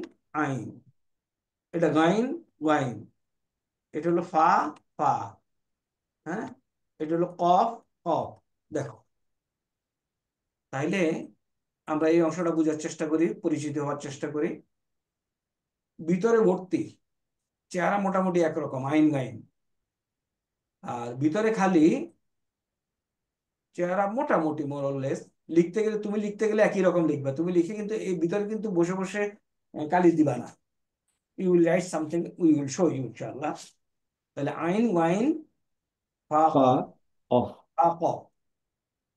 আইন। এটা গাইন, গাইন। এটা হলো ফা, ফা। হ্যাঁ, এটা হলো কফ, কফ। দেখো, তাইলে আমরা এই অংশটা বোঝার চেষ্টা করি, পরিচিত হওয়ার চেষ্টা করি। ভিতরে ভর্তি, চেহারা মোটামুটি একরকম, আইন গাইন। আর ভিতরে খালি, চেহারা মোটামুটি মোরলেস। লিখতে গেলে, তুমি লিখতে গেলে একই রকম লিখবা, তুমি লিখে কিন্তু এই ভিতরে কিন্তু বসে বসে কালি দিবা না। You will write something, we will show you ইনশাআল্লাহ। তাহলে আইন, ওয়াইন, ফা, ফা কফ, অফ। ফা, কফ।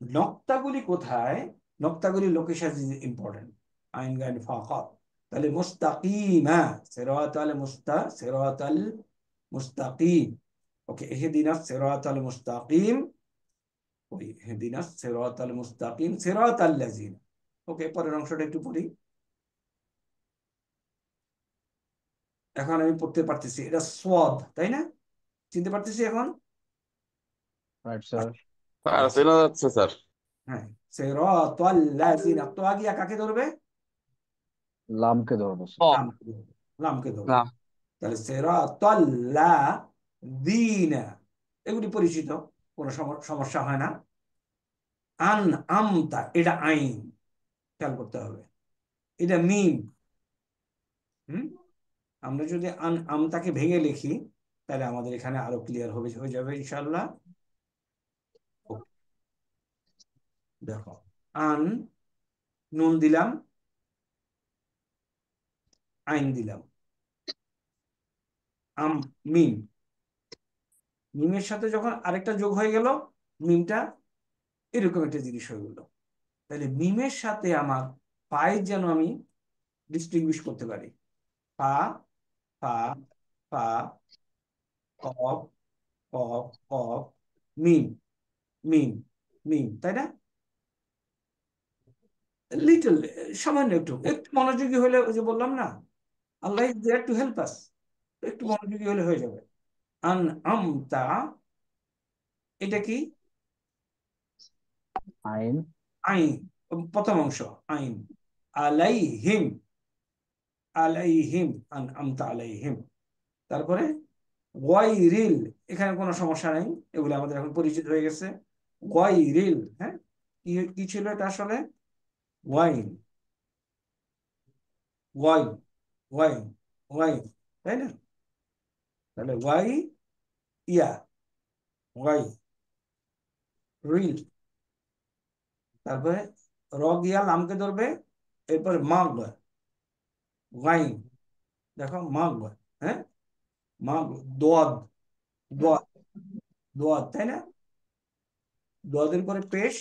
নক্তাগুলি কোথায়? নক্তাগুলি লোকেশন ইজ ইম্পর্টেন্ট। আইন, গাইন, ফা, কফ। তাহলে মুস্তাকিমা, সিরাতাল সিরাতাল মুস্তাকিম। ওকে, ইহদিনাস সিরাতাল মুস্তাকিম। ওই ইহদিনাস সিরাতাল মুস্তাকিম সিরাতাল লাযিনা। ওকে, পরের অংশটা একটু পড়ি। এখন আমি পড়তে পারতেছি, এটা সোয়াদ, তাই না? চিনতে পারতেছি এখন? Right sir. স্যার চেনা যাচ্ছে স্যার। হ্যাঁ, সিরাতাল লাযিনা। তো আগিয়া কাকে ধরবে? লামকে ধরবো স্যার। লামকে ধরবে, লামকে ধরবে। তাহলে সিরাতাল লাযিনা, এগুলি পরিচিত, কোনো সমস্যা হয় না। আন আমতা, এটা আইন, খেয়াল করতে হবে। এটা মিম। হুম, আমরা যদি আন আমতাকে ভেঙে লিখি তাহলে আমাদের এখানে আরো ক্লিয়ার হয়ে যাবে ইনশাআল্লাহ। দেখো, আন, নুন দিলাম, আইন দিলাম, আম, মিম। মিমের সাথে যখন আরেকটা যোগ হয়ে গেল, মিমটা এরকম একটা জিনিস হয়ে গেল। তাহলে মিমের সাথে আমার পায়ের যেন আমি ডিস্টিংগুইশ করতে পারি। ফা, ফা, ফা, কফ, কফ, কফ, মিম, মিম, মিম, তাই না? লিটল, সামান্য একটু একটু মনোযোগী হলে, ওই যে বললাম না, Allah is there to help us. একটু মনোযোগী হলে হয়ে যাবে। আন আমতা, এটা কি? আইন। আইন, প্রথম অংশ আইন। আলাইহিম, আলাইহিম, আন আমতা আলাইহিম। তারপরে গায়রিল, এখানে কোনো সমস্যা নেই, এগুলো আমাদের এখন পরিচিত হয়ে গেছে। গায়রিল, হ্যাঁ, কি কি ছিল এটা আসলে? ওয়াইন, ওয়াইন, ওয়াইন, ওয়াইন, তাই না? তাহলে ওয়াই, ইয়া, ওয়াই রিল। তারপরে র গিয়া লামকে ধরবে, এরপরে মাগ, ওয়াইন। দেখো মাগ, হ্যাঁ, মাগ, দোয়াদ, দোয়াদ, দোয়াদ, তাই না? দোয়াদের পরে পেশ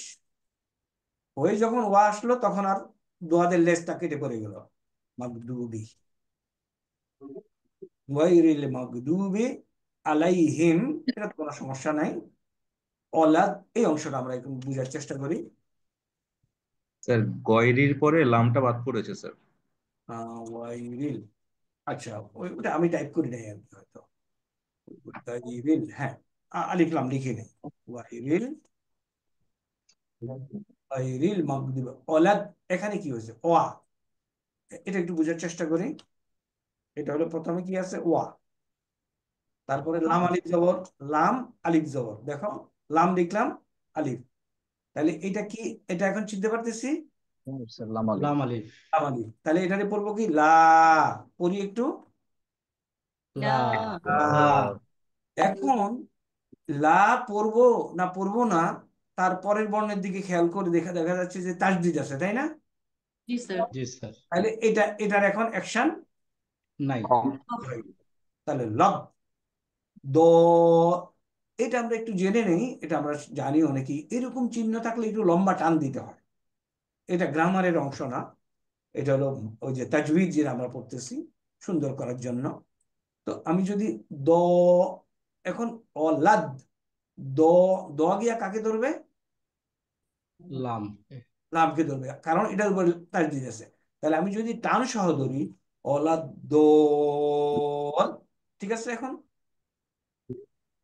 হয়ে যখন ওয়া আসলো তখন আর দোয়াদের লেজটা কেটে পড়ে গেল। মাগদুবি, ওয়াইরিল মাগদুবি আলাইহিম, এটা কোনো সমস্যা নাই। অলাদ, এই অংশটা আমরা একটু বুঝার চেষ্টা করি। স্যার গয়রির পরে লামটা বাদ পড়েছে স্যার। ওয়াইরিল, আচ্ছা, ওটা আমি টাইপ করি নাই আর কি, হয়তো। ওয়াইরিল, হ্যাঁ, আলিফ লাম লিখে নেই। ওয়াইরিল, ওয়াইরিল মাগদুবি অলাদ। এখানে কি হয়েছে? ওয়া, এটা একটু বুঝার চেষ্টা করি। এটা হলো প্রথমে কি আছে? ওয়া। তারপরে লাম আলিফ জবর, লাম আলিফ জবর। দেখো, লাম লিখলাম, আলিফ। তাহলে এটা কি? এটা এখন চিনতে পারতেছি, স্যার লাম আলিফ। লাম আলিফ। লাম আলিফ। তাহলে এখানে পড়বো কি? লা, পড়ি একটু। লা। লা। এখন লা পড়বো না পড়বো না, তার পরের বর্ণের দিকে খেয়াল করে দেখা দেখা যাচ্ছে যে তাসদিদ আছে, তাই না? জি স্যার। জি স্যার। তাহলে এটার এখন অ্যাকশন নাই। তাহলে লব, দ, এটা আমরা একটু জেনে নেই, এটা আমরা জানি অনেকেই, এরকম চিহ্ন থাকলে একটু লম্বা টান দিতে হয়। এটা গ্রামারের অংশ না, এটা হলো ওই যে তাজউইদ যেটা আমরা পড়তেছি সুন্দর করার জন্য। তো আমি যদি দ, এখন অলাদ, দ, দ গিয়া কাকে ধরবে? লাম। লামকে ধরবে, কারণ এটার উপর তাজদীদ আছে। তাহলে আমি যদি টান সহ ধরি, অলাদ দল, ঠিক আছে? এখন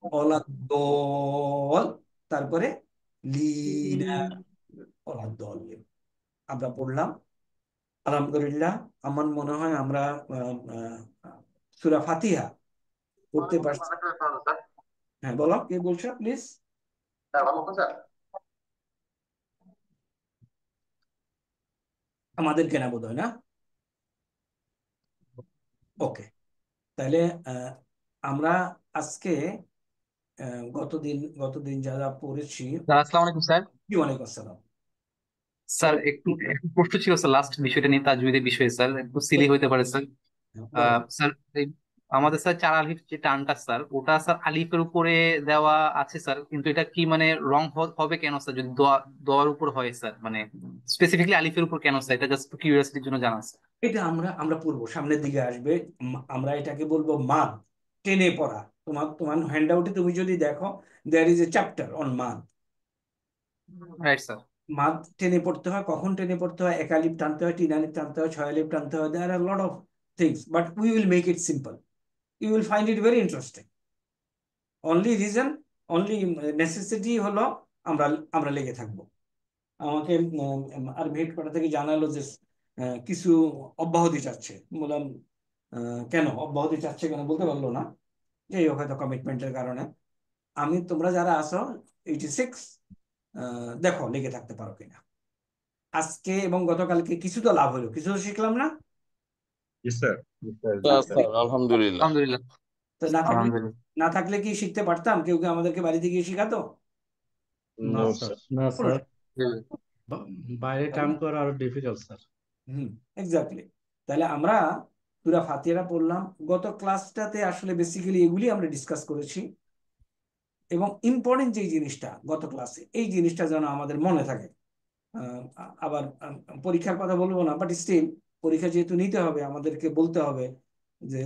অলাদ দল, তারপরে লিনা ওলা দলিন। আমরা পড়লাম আলহামদুলিল্লাহ। আমার মনে হয় আমরা সূরা ফাতিহা পড়তে পারছি। হ্যাঁ বলো, কে বলছো প্লিজ? আমাদের কেনা বোধ হয় না? ওকে, তাহলে আমরা আজকে গতদিন যারা পড়েছি। স্যার আসসালামু আলাইকুম স্যার। কি ওয়ালাইকুম আসসালাম। স্যার একটু একটু প্রশ্ন ছিল স্যার, লাস্ট বিষয়টা নিয়ে, তাজউদের বিষয়ে স্যার, একটু সিলি হইতে পারে স্যার। বলো। স্যার আমাদের স্যার চার আলিফ যে টানটা স্যার, ওটা স্যার আলিফের উপরে দেওয়া আছে স্যার, কিন্তু এটা কি মানে রং হবে কেন স্যার যদি দোয়ার উপর হয় স্যার, মানে স্পেসিফিকলি আলিফের উপর কেন স্যার, এটা জাস্ট কিউরিয়াসিটির জন্য জানা স্যার। এটা আমরা আমরা পড়বো, সামনের দিকে আসবে। আমরা এটাকে বলবো মাদ, টেনে পড়া। তোমার তোমার হ্যান্ড আউটে তুমি যদি দেখো, there is a chapter on মাদ। Right sir. মাদ টেনে পড়তে হয়। কখন টেনে পড়তে হয়? এক আলিফ টানতে হয়, তিন আলিফ টানতে হয়, ছয় আলিফ টানতে হয়। There are lot of things, but we will make it simple. You will find it very interesting. Only reason, only necessity হলো আমরা আমরা লেগে থাকবো। আমাকে আর ভেট করা থেকে জানালো যে কিছু অব্যাহতি চাচ্ছে। বললাম কেন অব্যাহতি চাচ্ছে, কেন বলতে পারলো না। যাই হোক, হয়তো কমিটমেন্টের কারণে। তোমরা যারা আসো 86, দেখো লেগে থাকতে পারো কিনা। আজকে এবং গতকালকে কিছু তো লাভ হলো, কিছু তো শিখলাম না? স্যার। স্যার আলহামদুলিল্লাহ। আলহামদুলিল্লাহ। তো না থাকলে আলহামদুলিল্লাহ। না থাকলে কি শিখতে পারতাম? কেউ কেউ আমাদেরকে বাড়িতে গিয়ে শিখাতো? না স্যার, না স্যার, বাইরে কাম করা আরো ডিফিকাল্ট স্যার। এক্স্যাক্টলি। তাহলে আমরা সূরা ফাতিহা পড়লাম। গত ক্লাসটাতে আসলে বেসিক্যালি এগুলি আমরা ডিসকাস করেছি। এবং ইম্পর্টেন্ট যে জিনিসটা গত ক্লাসে, এই জিনিসটা যেন আমাদের মনে থাকে। আবার পরীক্ষার কথা বলবো না, বাট স্টিল পরীক্ষা যেহেতু নিতে হবে, আমাদেরকে বলতে হবে যে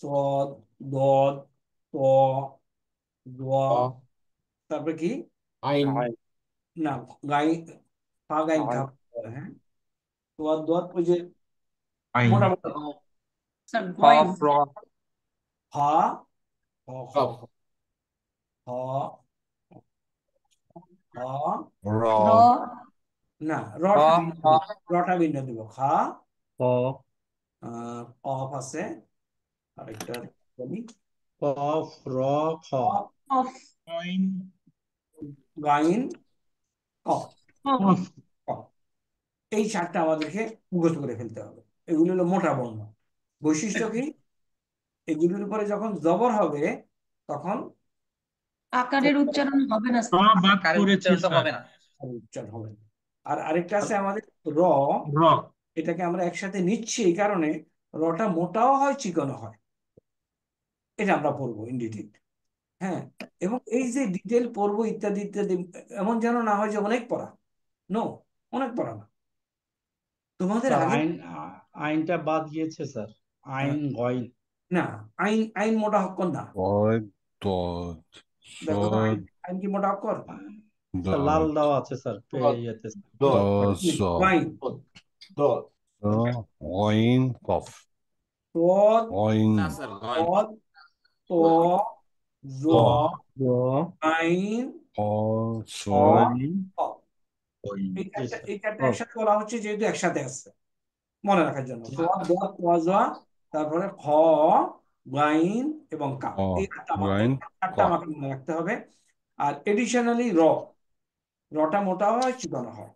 সদ, দদ, ত, দোয়া, তারপরে কি আইন। না, গাই, ফা গাইন খা। হ্যাঁ, দোয়াত দোয়াত, ওই যে আইন। মোটামুটি স্যার গয়েন। ফা, খ, খ, খ, খ, র। না, রটা ভিন্ন দিব। খা, অফ আছে, আরেকটা বলি, কফ, র, খ। অফ। গাইন, কফ। অফ। কফ। এই চারটা আমাদেরকে মুখস্থ করে ফেলতে হবে। এগুলো হলো মোটা বর্ণ। বৈশিষ্ট্য কি? এগুলোর উপরে যখন জবর হবে তখন আকারের উচ্চারণ হবে না স্যার। আকারের উচ্চারণটা হবে না। উচ্চারণ হবে না। আর আরেকটা আছে আমাদের র। এটাকে আমরা একসাথে নিচ্ছি এই কারণে রটা মোটাও হয়, চিকনও হয়। এটা আমরা পড়বো ইন ডিটেল। হ্যাঁ, এবং এই যে ডিটেল পড়বো ইত্যাদি ইত্যাদি, এমন যেন না হয় যে অনেক পড়া। নো, অনেক পড়া না। তোমাদের স্যার আগে আইনটা বাদ গিয়েছে স্যার। আইন গইন। না, আইন আইন মোটা অক্ষর না। দেখো তো, আইন আইন কি মোটা অক্ষর? স্যার লাল দেওয়া আছে স্যার ইয়েতে। গাইন, গইন, কফ, তদ, গইন, তদ, ত, জ, আইন, ক, স, ক। এই চারটা একসাথে বলা হচ্ছে যেহেতু একসাথে আছে, মনে রাখার জন্য। তারপরে খ, গাইন এবং কা। এই চারটা আমাকে মনে রাখতে হবে। আর এডিশনালি রটা মোটা হয়, চিকন হয়।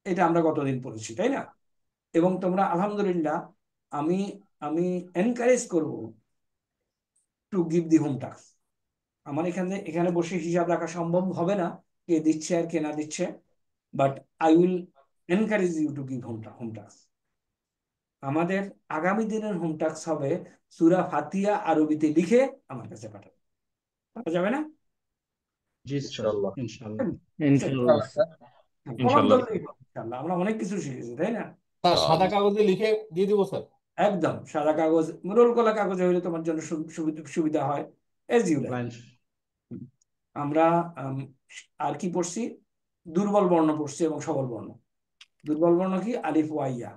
এটা আমরা গতদিন পড়েছি, তাই না? এবং তোমরা আলহামদুলিল্লাহ, আমি আমি এনকারেজ করব to give the home task. আমার এখানে বসে হিসাব রাখা সম্ভব হবে না কে দিচ্ছে আর কে না দিচ্ছে, but I will encourage you to give home task. আমাদের আগামী দিনের হোম টাস্ক হবে সূরা ফাতিহা আরবিতে লিখে আমার কাছে পাঠাবে। পাওয়া যাবে না? জি স্যার, ইনশাআল্লাহ। ইনশাআল্লাহ। ইনশাআল্লাহ আমরা অনেক কিছু শিখেছি, তাই না? সাদা কাগজে লিখে দিয়ে দিব স্যার। একদম সাদা কাগজ, রোল করা কাগজে হলে তোমার জন্য সুবিধা হয়। As you like. আমরা আর কি পড়ছি? দুর্বল বর্ণ পড়ছি এবং সবল বর্ণ। দুর্বল বর্ণ কি? আলিফ, ওয়াইয়া।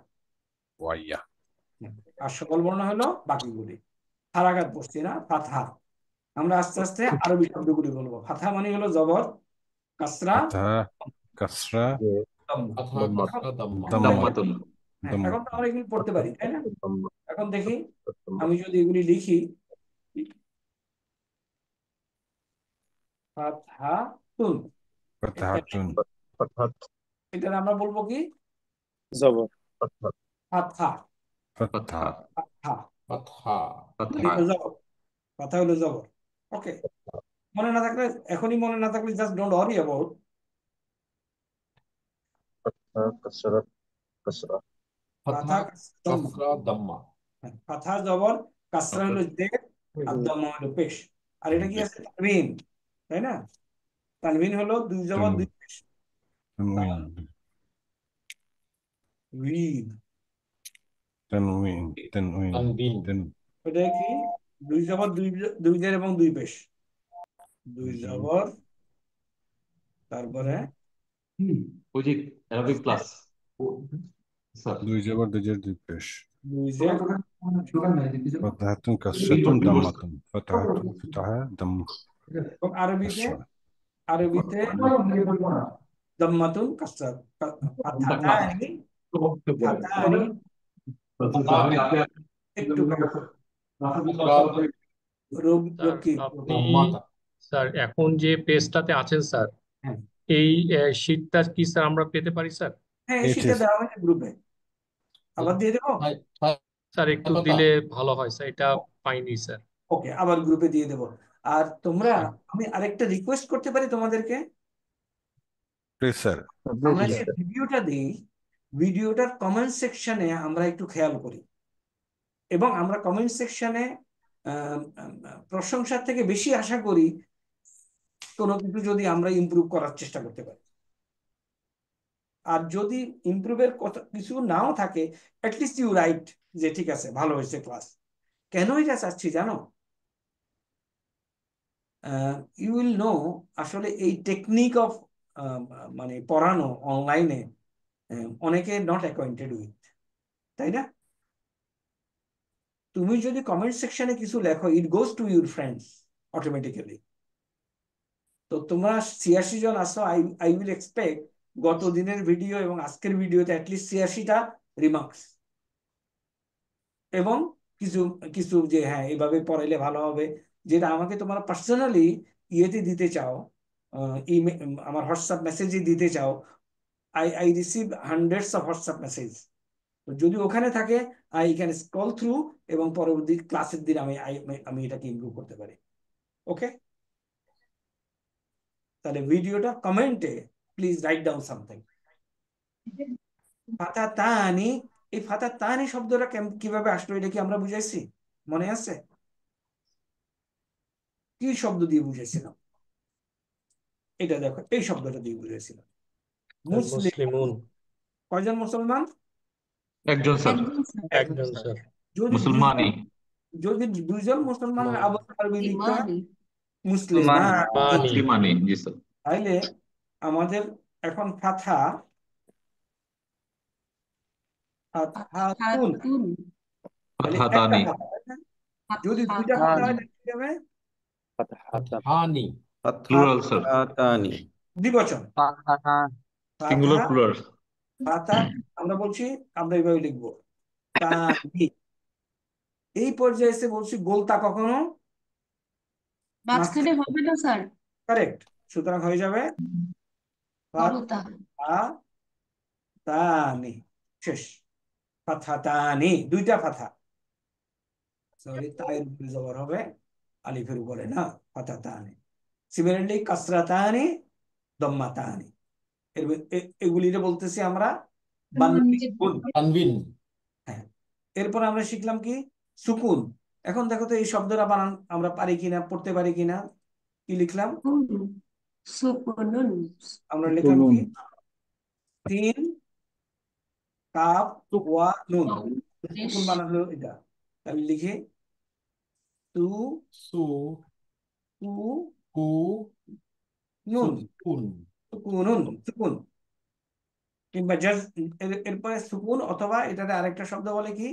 আর সবল বর্ণ হলো বাকিগুলি। হারাকাত পড়ছি না? ফাতহা। আমরা আস্তে আস্তে আরবি শব্দগুলি বলবো। ফাতহা মানে হলো জবর, কাসরা فتحة كسرة দম্মা। ফাতহা ضمة কাসরা দাম্মা এখন দেখো, দাম্মাতুন। হ্যাঁ, ضمة এখন তো আমরা এগুলি পড়তে পারি, তাই না? ضمة এখন দেখি ضمة আমি যদি এগুলি লিখি, ফাতহাতুন, فتحة فتحة এটা আমরা বলবো কি? জবর فتحة ফাতহা। ফাতহা। ফাতহা ফাতহা এগুলি হলো জবর, কথা হলো জবর। ওকে, মনে না থাকলে, এখনই মনে না থাকলে just don't worry about. فتحة كسرة كسرة ফাতহা ফাতহা দম্মা। কাসরা Damma. হ্যাঁ, ফাতহা জবর, কাসরা হলো জের, আর দম্মা হলো পেশ। আর এটা কি আছে? তানবিন, তাই না? তানবিন হলো দুই জবর দুই পেশ। تنوين উইন, تنوين تنوين তানবিন। এটা কি? দুই জবর দুই জের এবং দুই পেশ। দুই জবর, তারপরে ওই যে অ্যারাবিক ক্লাস স্যার, দুই জবর দুই জের দুই পেশ দুই জের فتحة كسرة ضمة فتحة فتحة ضمة এবং আরবিতে كسرة আরবিতে দম্মাতুন কাসরা, ফাতহাতানি, ফাতহানি একটু রক্ষিত। আপনি স্যার এখন যে পেজটাতে আছেন স্যার, হ্যাঁ, এই শীটটা কি স্যার আমরা পেতে পারি স্যার? হ্যাঁ, It সেটা is দেওয়া হয়েছে গ্রুপে, আবার দিয়ে দেবো। স্যার একটু দিলে ভালো হয় স্যার, এটা পাইনি স্যার। ওকে, আবার গ্রুপে দিয়ে দেবো। আর তোমরা, আমি আরেকটা রিকোয়েস্ট করতে পারি তোমাদেরকে, please sir আমরা যে ভিডিওটা দিই, ভিডিওটার কমেন্ট সেকশনে আমরা একটু খেয়াল করি, এবং আমরা কমেন্ট সেকশনে প্রশংসার থেকে বেশি আশা করি কোনো কিছু যদি আমরা ইমপ্রুভ করার চেষ্টা করতে পারি। আর যদি ইমপ্রুভের কথা কিছু নাও থাকে, অ্যাটলিস্ট ইউ রাইট যে ঠিক আছে, ভালো হয়েছে ক্লাস। কেন এটা চাচ্ছি জানো? ইউ উইল নো আসলে এই টেকনিক অফ মানে পড়ানো অনলাইনে অনেকে নট অ্যাকোয়েন্টেড উইথ, তাই না? তুমি যদি কমেন্ট সেকশনে কিছু লেখো, it goes to your friends automatically. তো তোমরা 86 জন আসো, আই উইল এক্সপেক্ট গত দিনের ভিডিও এবং আজকের ভিডিওতে অ্যাটলিস্ট 86টা রিমার্কস, এবং কিছু কিছু যে হ্যাঁ এভাবে পড়াইলে ভালো হবে, যেটা আমাকে তোমরা পার্সোনালি ইয়েতে দিতে চাও, আমার হোয়াটসঅ্যাপ মেসেজে দিতে চাও। I receive hundreds of WhatsApp message. তো যদি ওখানে থাকে, আই ক্যান স্ক্রল থ্রু এবং পরবর্তী ক্লাসের দিন আমি এটাকে ইমপ্রুভ করতে পারি। ওকে, তাহলে ভিডিওটা কমেন্টে প্লিজ রাইট ডাউন সামথিং। ফাতাতানি, এই ফাতাতানি শব্দটা কিভাবে আসলো, এটা কি আমরা বুঝাইছি? মনে আছে কি শব্দ দিয়ে বুঝাইছিলাম? এটা দেখো, এই শব্দটা দিয়ে বুঝাইছিলাম। মুসলিম, কয়জন মুসলমান? একজন স্যার, একজন স্যার। মুসলমানি। যদি দুইজন মুসলমানের আবার আরবি লিখতে হয় মুসলিমান। মুসলিমানি, জি স্যার। তাইলে আমাদের এখন ফাতহাতুন, তাহলে একটা ফাতহাতানি। ফাতহা। যদি দুইটা ফাতহা হয় তাহলে কি হবে? ফাতহানি প্লুরাল স্যার, দ্বিবচন। সিঙ্গুলার ফাতহা, প্লুরাল। ফাতহা আমরা বলছি, আমরা এইভাবে লিখবো তানি। এই পর্যায়ে এসে বলছি গোলতা কখনো মাঝখানে হবে না স্যার, কারেক্ট, সুতরাং হয়ে যাবে করতা। ফাতহাতানি, শেষ। ফাতহাতানি, দুইটা ফাতহা, সরি তায়ের উপরে জবর হবে, আলিফের উপরে না, ফাতহাতানি। সিমিলারলি কাসরাতানি, দম্মাতানি, এগুলিরে বলতেছি আমরা বান্দিগুন। তানবিন। হ্যাঁ, এরপর আমরা শিখলাম কি? সুকুন। এখন দেখো তো এই শব্দটা বানান আমরা পারি কিনা, পড়তে পারি কিনা। কি লিখলাম? সুকুনুন। আমরা লিখলাম কি? তিন কাফ ওয়া নুন, সুকুন বানালো এটা। তাহলে লিখি তু সু তু কু নুন, সুকুন। সুকুনুন, সুকুন। কিংবা এরপরে সুকুন, অথবা এটাতে আরেকটা শব্দ বলে কি?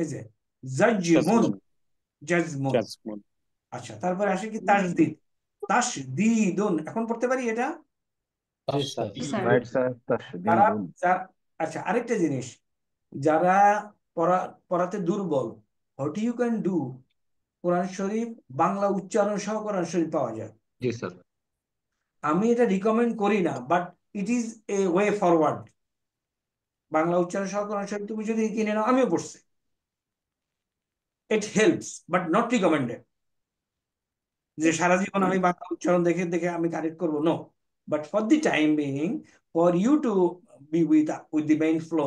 এই যে জাজমুন, জাজমুন। আচ্ছা, তারপরে আসে কি? তাসদিদ। তাসদীদুন, এখন পড়তে পারি এটা? জি স্যার। স্যার রাইট স্যার যারা তাসদীদুন আচ্ছা, আরেকটা জিনিস, যারা পড়াতে দুর্বল, হোয়াট ইউ ক্যান ডু, কোরআন শরীফ বাংলা উচ্চারণ সহ কোরআন শরীফ পাওয়া যায়। জি স্যার। আমি এটা রিকমেন্ড করি না, but it is a way forward. Bangla উচ্চারণ সহ কোরআন শরীফ তুমি যদি কিনে নাও, আমিও পড়ছি, it helps but not recommended, যে সারা জীবন আমি বাংলা উচ্চারণ দেখে দেখে আমি কারেক্ট করবো, no. But for the time being, for you to be with the main flow,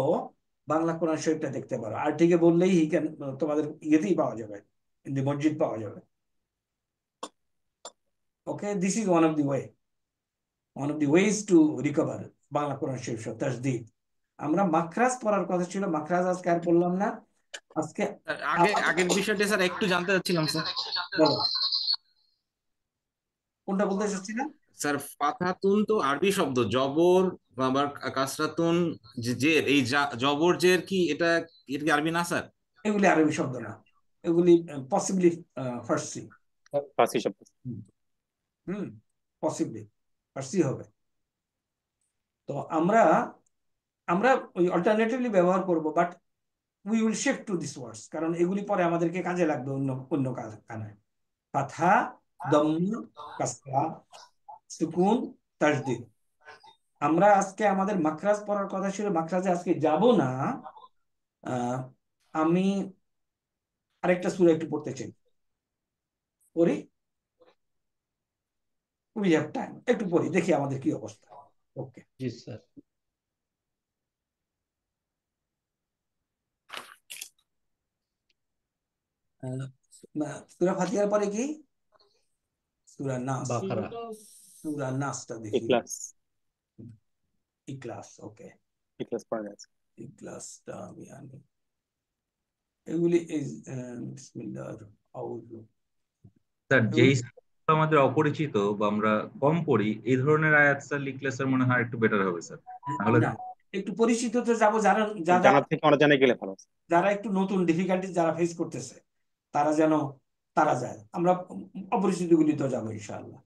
Bangla Quran শরীফটা দেখতে পারো। আর ঠিক বললেই হি ক্যান, তোমাদের ইয়েতেই পাওয়া যাবে, ইন দি মসজিদ পাওয়া যাবে। Okay, this is one of the ways to recover Bangla Quran শরীফ তাসদীদ। আমরা মাখরাজ পড়ার কথা ছিল, মাখরাজ আজকে আর পড়লাম না। আজকে আগের বিষয়টা স্যার একটু জানতে চাচ্ছিলাম স্যার। বলো, কোনটা বলতে চাচ্ছিলাম? স্যার ফাতহাতুন তো আরবি শব্দ, জবর আবার কাসরাতুন জের, এই জবর জের কি এটা, এটা কি আরবি না স্যার? এগুলি আরবি শব্দ না, এগুলি পসিবলি ফার্সি। ফার্সি শব্দ। হুম, পসিবলি ফার্সি হবে। তো আমরা আমরা ওই অল্টারনেটিভলি ব্যবহার করব, but we will shift to this words, কারণ এগুলি পরে আমাদেরকে কাজে লাগবে অন্য অন্য কারণে। ফাতহা, দম্ম, কাসরা, সুকুন, তাসদীদ। আমরা আজকে আমাদের মাখরাজ পড়ার কথা ছিল, মাখরাজে আজকে যাব না। আমি আরেকটা সূরা একটু পড়তে চাই, পড়ি, উই হ্যাভ টাইম, একটু পড়ি, দেখি আমাদের কি অবস্থা। ওকে, জি স্যার। সূরা ফাতিহার পরে কি? সূরা নাস। বাকারা। সূরা নাসটা দেখি। ইখলাস। ইখলাস, ওকে, ইখলাস পড়া যাচ্ছে। ইখলাসটা আমি আনি। এগুলি বিসমিল্লাহ, আউযু। স্যার যেই সুরাগুলো আমাদের অপরিচিত বা আমরা কম পড়ি, এই ধরনের আয়াত স্যার লিখলে স্যার মনে হয় একটু বেটার হবে স্যার। তাহলে না, একটু পরিচিত তো যাবো, যারা যারা জানা থেকে অজানা গেলে ভালো। যারা একটু নতুন ডিফিকাল্টি যারা ফেস করতেছে, তারা যেন তারা যায়, আমরা অপরিচিত গুলি তো যাবো ইনশাআল্লাহ।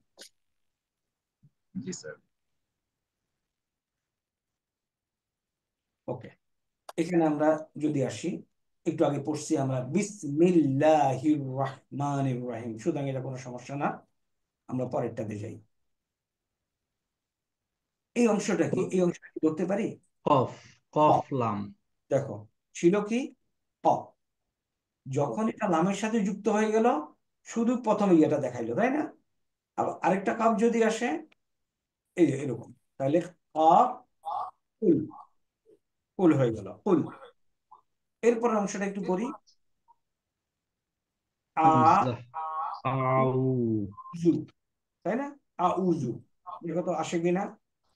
জি স্যার। ওকে, এখানে আমরা যদি আসি, একটু আগে পড়ছি আমরা বিসমিল্লাহির রহমানির রহিম, সুতরাং এটা কোনো সমস্যা না। আমরা পরেরটাতে যাই। এই অংশটা কি? এই অংশটা কি ধরতে পারি? কফ, কফ লাম। দেখো, ছিল কি ক, যখন এটা লামের সাথে যুক্ত হয়ে গেল, শুধু প্রথমে এটা দেখাইলো, তাই না? আবার আরেকটা কাপ যদি আসে, এই যে এরকম, তাহলে কফ কুল, কুল হয়ে গেল, কুল। এরপর অংশটা একটু পড়ি, আউযু, তাই না? আউযু, দেখো তো আসে কিনা,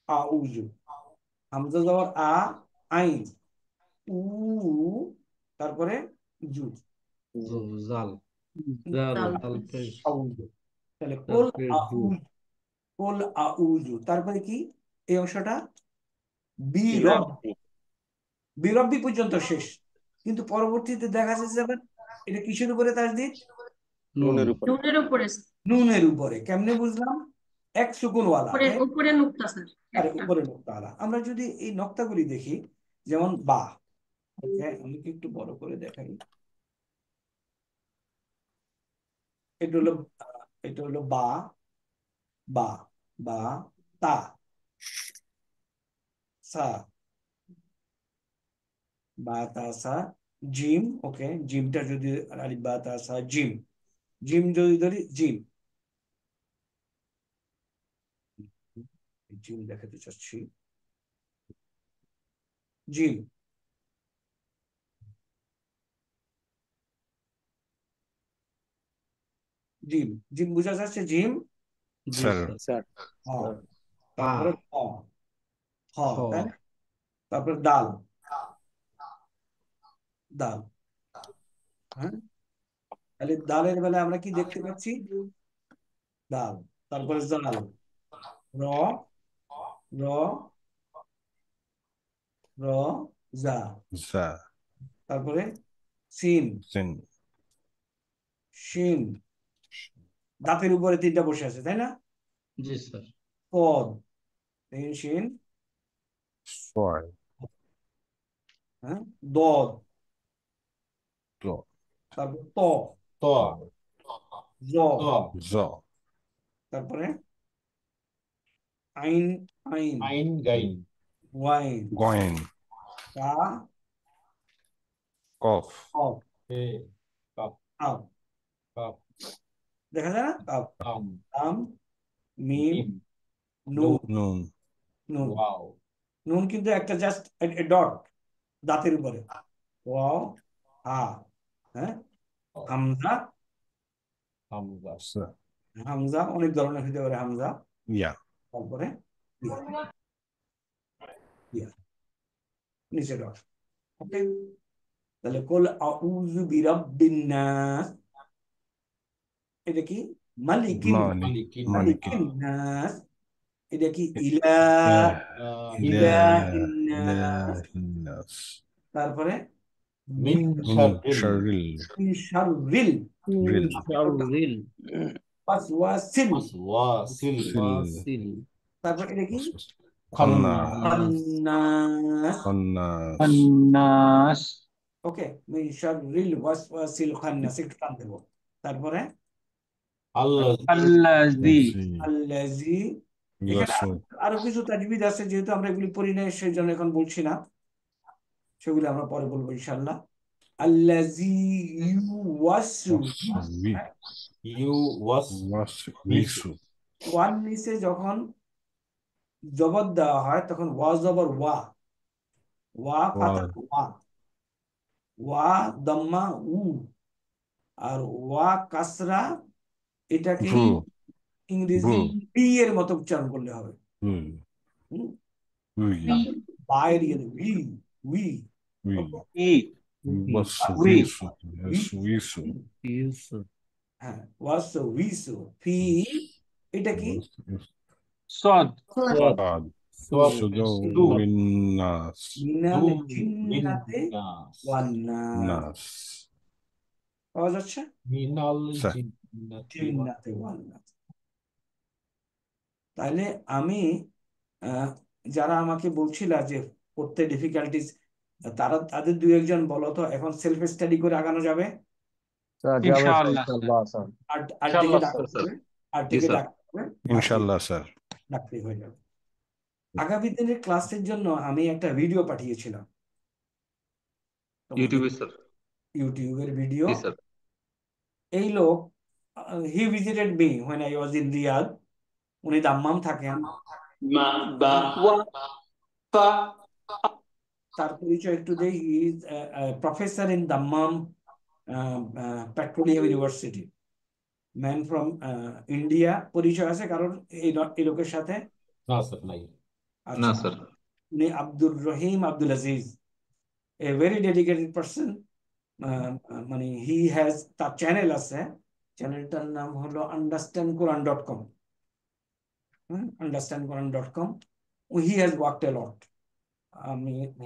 আউযু, হামজা জবর আ, আইন, উ, তারপরে জু, জাল, জাল, জাল জাল পেশ, আউযু। তাহলে কুল তারপরে জু, আউযু, কুল আউযু, তারপরে কি এই অংশটা? বিরব, বিরব্বি। বিরব্বি পর্যন্ত শেষ। কিন্তু পরবর্তীতে দেখা যাচ্ছে আবার এটা কিসের উপরে তাসদীদ? নুন। নুনের উপরে। নুনের উপরে নুনের উপরে। কেমনে বুঝলাম? এক সুকুনওয়ালা, উপরে উপরে নুক্তা স্যার আরে একটা। উপরে নোক্তাওয়ালা। আমরা যদি এই নক্তাগুলি দেখি, যেমন বা, ওকে, আমি কি একটু বড় করে দেখাই, এটা হলো এটা হলো বা, বা, বা, তা, সা, বা তা সা, জিম, ওকে, জিমটা যদি আলিফ বা তা সা জিম, জিম যদি ধরি, জিম, জিম দেখাতে চাচ্ছি, জিম, জিম, জিম বোঝা যাচ্ছে, জিম, জি স্যার স্যার। হ, তারপরে হ, হ, খ, তাই না? তারপরে দাল, দাল, হ্যাঁ, তাহলে দালের বেলায় আমরা কি দেখতে পাচ্ছি? দাল, তারপরে জাল, র, র, র, জা, জা তারপরে সিন, সিন শিন, দাঁতের উপরে তিনটা বসে আছে, তাই না? জি স্যার। পদ, রিন শিন, صاد হ্যাঁ, দদ, ضاد তারপর ত, ত জ, ত ظا তারপরে আইন, আইন, আইন গাইন ওয়াইন, غين কা, قاف কফ, এ কাপ কাপ, কাপ দেখা যায় না? কাপ, কাম আম, মিম, মিম নুন, نون নুন। ওয়াও নুন কিন্তু একটা জাস্ট ডট দাঁতের উপরে। ওয়াও, হা, হ্যাঁ, হামজা, হামজা س- হামজা অনেক ধরনের হতে পারে হামজা, يا তারপরে ইয়া, ইয়া, নিচে ডট। ওকে, তাহলে কুল আউযু বিরাব্বিন নাস, এটা কি? মালিকিন, مالك মালিকিন مالك মালিকিন নাস, এটা কি? ইলাহ, ইলাহিন নাস, إله الناس তারপরে মিন من শাররিল شر মিন শাররিল الرل ওয়াসওয়াসিল, ওয়াসিল سل তারপর এটা কি? خناس খান্নাস, خناس الناس ওকে, মিন শাররিল ওয়াসওয়াসিল খান্নাস, একটু টান দেব। তারপরে আল্লাহ الذي আল্লাযী, এখানে يسوع আরো কিছু তাজবিদ আছে, যেহেতু আমরা এগুলি পড়ি নাই সেই জন্য এখন বলছি না, সেগুলি আমরা পরে বলবো ইনশাআল্লাহ। আল্লাযী ইউওয়াসু, وسوي ইউ ওয়াস وسويسو ওয়ান নিচে যখন জবর দেওয়া হয় তখন ওয়া জবর ওয়া, ওয়া ফাতা ওয়া, ওয়া দম্মা উ, আর ওয়া কাসরা, এটাকে بو ইংরেজি بو বি এর মতো উচ্চারণ করলে হবে। بو হুম, وي বাইরে উই, উই, وي إي وي وسويسو وسويسو হ্যাঁ, ওয়াসওয়িসু ফি, এটা কি? صاد صاد صاد صدور الناس মিনাল দুম জিন্নাতি মিন্নাস ওয়ান নাস, ناس পাওয়া যাচ্ছে? মিনাল স্যার। জিন্নাতি জিন্নাতি ওয়ান নাস। তাহলে আমি যারা আমাকে বলছিল যে পড়তে ডিফিকাল্টিস, তাদের দুই একজন বলো তো এখন সেলফ স্টাডি করে আগানো যাবে? স্যার إن যাবে شاء স্যার الله ইনশাআল্লাহ স্যার। আরটিকে ইনশাআল্লাহ ডাকতে স্যার। হবে, জি আরটিকে স্যার। ডাকতে হবে, ইনশাআল্লাহ স্যার ডাকতেই হয়ে যাবে। আগামী দিনের ক্লাসের জন্য আমি একটা ভিডিও পাঠিয়েছিলাম তোমাদের, ইউটিউবে স্যার। ইউটিউবের ভিডিও। জি স্যার। এই লোক, he visited me when I was in Riyadh, উনি দাম্মাম থাকেন। তার পরিচয় একটু দেই, he is professor in Dammam petroleum university, man from India. পরিচয় আছে কারণ এই লোকের সাথে? না স্যার নাই। না আচ্ছা, স্যার। উনি Abdur Rahim Abdul Aziz, a very dedicated person. মানে হি হ্যাজ, তার চ্যানেল আছে, চ্যানেলটার নাম হলো understandquran.com, understandquran.com. He has worked a lot.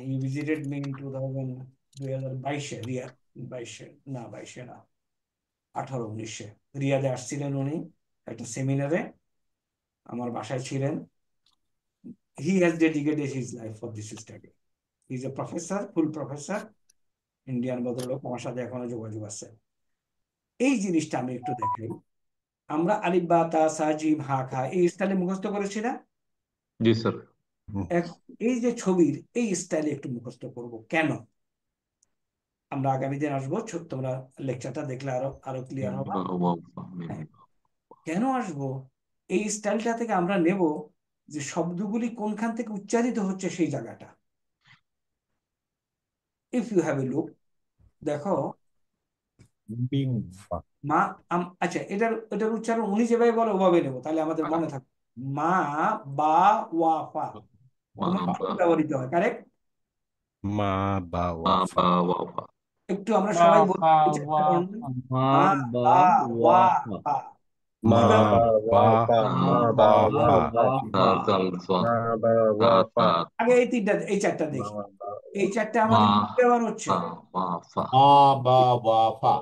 He visited me in 2022 Riyad, 22 না 18-19 রিয়াদে আসছিলেন উনি একটা সেমিনারে, আমার বাসায় ছিলেন। He has dedicated his life for this study. He is a professor, full professor, Indian ভদ্রলোক, আমার সাথে এখনো যোগাযোগ আছে। এই জিনিসটা আমি একটু দেখাই। আমরা আলিফ বা তা সা জিম হা খা এই স্টাইলে মুখস্থ করেছি না? জি স্যার। এই যে ছবির এই স্টাইলে একটু মুখস্থ করব। কেন? আমরা আগামী দিন আসবো, তোমরা লেকচারটা দেখলে আরো ক্লিয়ার হবে। কেন আসবো? এই স্টাইলটা থেকে আমরা নেব যে শব্দগুলি কোনখান থেকে উচ্চারিত হচ্ছে সেই জায়গাটা। If you have a look, দেখো মা, আচ্ছা এটার উচ্চারণ উনি যেভাবে বলে ওভাবে নেবো, তাহলে আমাদের মনে থাকবে। মা বা ওয়াফা ব্যবহৃত হয়, কারেক্ট? মা বা ওয়াফা একটু আমরা সবাই বলি মা বা ওয়াফা, মা বা ওয়াফা আগে এই চারটা দেখি। এই চারটা মা আমাদের কি ব্যবহার হচ্ছে? ফা মা ফা মা বা ওয়া ফা